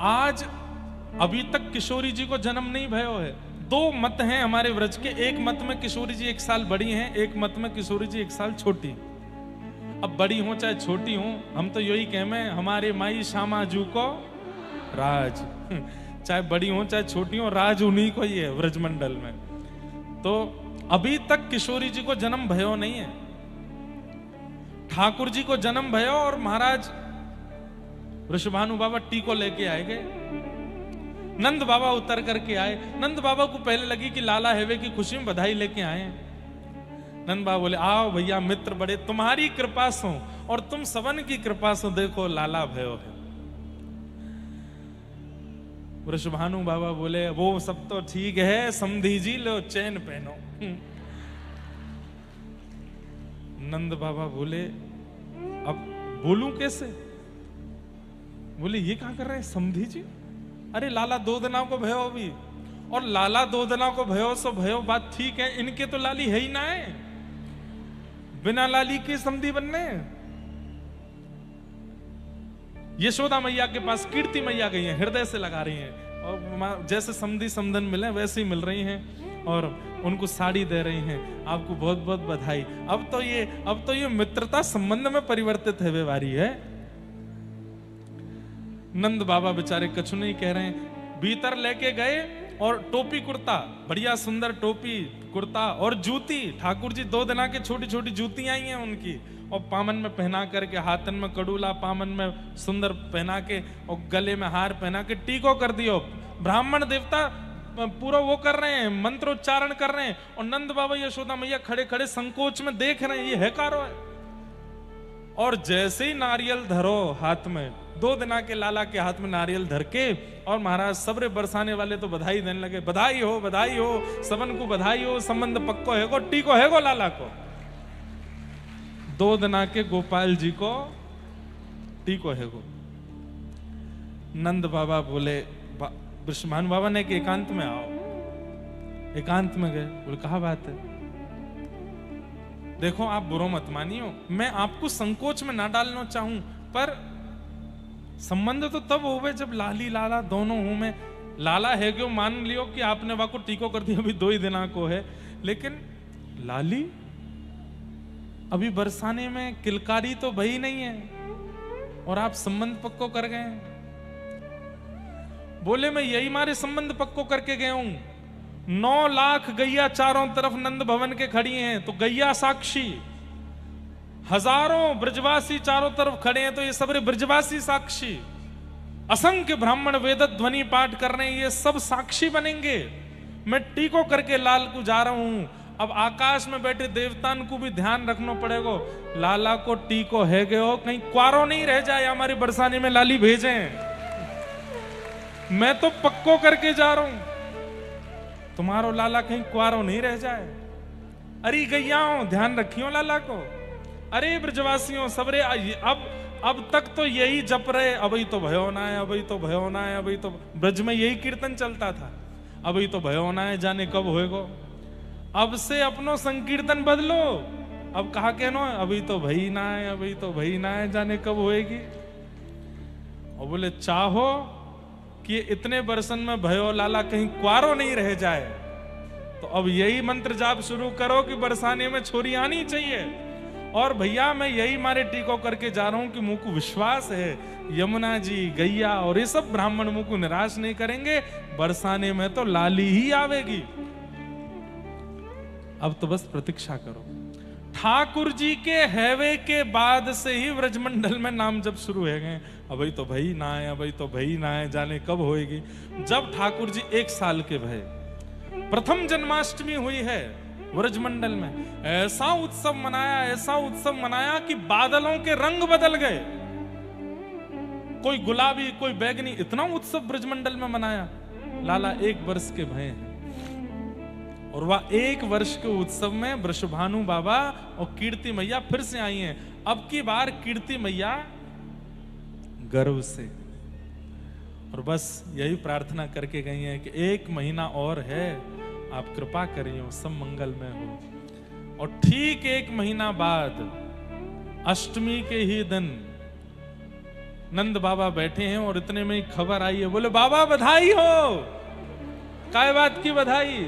आज अभी तक किशोरी जी को जन्म नहीं भयो है। दो मत हैं हमारे व्रज के, एक मत में किशोरी जी 1 साल बड़ी हैं, एक मत में किशोरी जी 1 साल छोटी। अब बड़ी हो चाहे छोटी हो, हम तो यही कहमे हमारे माई श्यामा जू को राज। चाहे बड़ी हो चाहे छोटी हो, राज उन्हीं को ही है व्रजमंडल में। तो अभी तक किशोरी जी को जन्म भयो नहीं है। ठाकुर जी को जन्म भयो और महाराज वृषभानु बाबा टीको लेके आए गए। नंद बाबा उतर करके आए। नंद बाबा को पहले लगी कि लाला हेवे की खुशी में बधाई लेके आए। नंद बाबा बोले आओ भैया मित्र बड़े, तुम्हारी कृपा सो और तुम सबन की कृपा सो देखो लाला भयो है। वृषभानु बाबा बोले वो सब तो ठीक है, समधी जी लो चैन पहनो। नंद बाबा बोले अब बोलूं कैसे? बोले ये क्या कर रहे हैं समधी जी? अरे लाला 2 दिना को भयो अभी, और लाला 2 दिना को भयो सो भयो, बात ठीक है, इनके तो लाली है ही ना है, बिना लाली के समधी बनने। यशोदा मैया के पास कीर्ति मैया गई हैं, हृदय से लगा रही हैं, और जैसे समधी समधन मिले वैसे ही मिल रही हैं, और उनको साड़ी दे रही हैं। आपको बहुत बहुत बधाई। अब तो ये मित्रता संबंध में परिवर्तित है व्यवहारी है। नंद बाबा बेचारे कछु नहीं कह रहे हैं। भीतर लेके गए और टोपी कुर्ता, बढ़िया सुंदर टोपी कुर्ता और जूती। ठाकुर जी 2 दिना के छोटी छोटी जूती आई हैं उनकी, और पामन में पहना करके, हाथन में कड़ूला, पामन में सुंदर पहना के, और गले में हार पहना के टीको कर दियो। ब्राह्मण देवता पूरा वो कर रहे हैं, मंत्रोच्चारण कर रहे हैं, और नंद बाबा यशोदा मैया खड़े खड़े संकोच में देख रहे हैं, ये है कारो है। और जैसे ही नारियल धरो हाथ में, 2 दिना के लाला के हाथ में नारियल धर के, और महाराज सबरे बरसाने वाले तो बधाई देने लगे, बधाई हो, सबन को बधाई हो, संबंध पक्को है गो, टीको है गो लाला को। 2 दिना के गोपाल जी को टीको है गो। नंद बाबा बोले, वृषभानु बाबा ने कि एकांत में आओ। एकांत में गए। बोले कहा बात है? देखो आप बुरो मत मानियो, मैं आपको संकोच में ना डालना चाहूं, पर संबंध तो तब होवे जब लाली लाला दोनों हूं मैं। लाला है क्यों मान लियो कि आपने वाको टीको कर दिया, अभी 2 ही दिना को है, लेकिन लाली अभी बरसाने में किलकारी तो भई नहीं है, और आप संबंध पक्को कर गए। बोले मैं यही मारे संबंध पक्को करके गया हूं। 9 लाख गैया चारों तरफ नंद भवन के खड़ी हैं, तो गैया साक्षी। हजारों ब्रजवासी चारों तरफ खड़े हैं, तो ये सब ब्रजवासी साक्षी। असंख्य ब्राह्मण वेद ध्वनि पाठ कर रहे हैं, ये सब साक्षी बनेंगे। मैं टीको करके लाल को जा रहा हूं। अब आकाश में बैठे देवतान को भी ध्यान रखना पड़ेगा, लाला को टीको है गयो, कहीं क्वारो नहीं रह जाए, हमारी बरसाने में लाली भेजें। मैं तो पक्को करके जा रहा हूं, तुम्हारो लाला कहीं क्वारो नहीं रह जाए। अरे गैयाओं ध्यान रखियो लाला को। अरे ब्रजवासियों सबरे, अब तक तो यही जप रहे, अभी तो भयो ना है, अभी तो भयो ना है, अभी तो ब्रज में यही कीर्तन चलता था, अभी तो भयो ना है, जाने कब होएगो। अब से अपनो संकीर्तन बदलो। अब कहा कहनो, अभी तो भई ना है, अभी तो भई ना है, जाने कब होएगी। और बोले चाहो कि इतने बरसन में भयो लाला कहीं क्वारो नहीं रह जाए, तो अब यही मंत्र जाप शुरू करो कि बरसाने में छोरी आनी चाहिए। और भैया मैं यही मारे टीको करके जा रहा हूं कि मुझको विश्वास है यमुना जी, गैया और ये सब ब्राह्मण मुझको निराश नहीं करेंगे, बरसाने में तो लाली ही आवेगी। अब तो बस प्रतीक्षा करो। ठाकुर जी के हैवे के बाद से ही व्रजमंडल में नाम जब शुरू है गए, अभी तो भई ना है, अभी तो भई ना है, जाने कब होएगी। जब ठाकुर जी 1 साल के भय, प्रथम जन्माष्टमी हुई है व्रजमंडल में, ऐसा उत्सव मनाया कि बादलों के रंग बदल गए, कोई गुलाबी कोई बैगनी, इतना उत्सव ब्रजमंडल में मनाया। लाला 1 वर्ष के भय हैं, और वह 1 वर्ष के उत्सव में वृषभानु बाबा और कीर्ति मैया फिर से आई हैं। अब की बार कीर्ति मैया गर्व से, और बस यही प्रार्थना करके गई हैं कि 1 महीना और है, आप कृपा करिए सब मंगल में हो। और ठीक 1 महीना बाद अष्टमी के ही दिन नंद बाबा बैठे हैं और इतने में ही खबर आई है, बोले बाबा बधाई हो। काय बात की बधाई?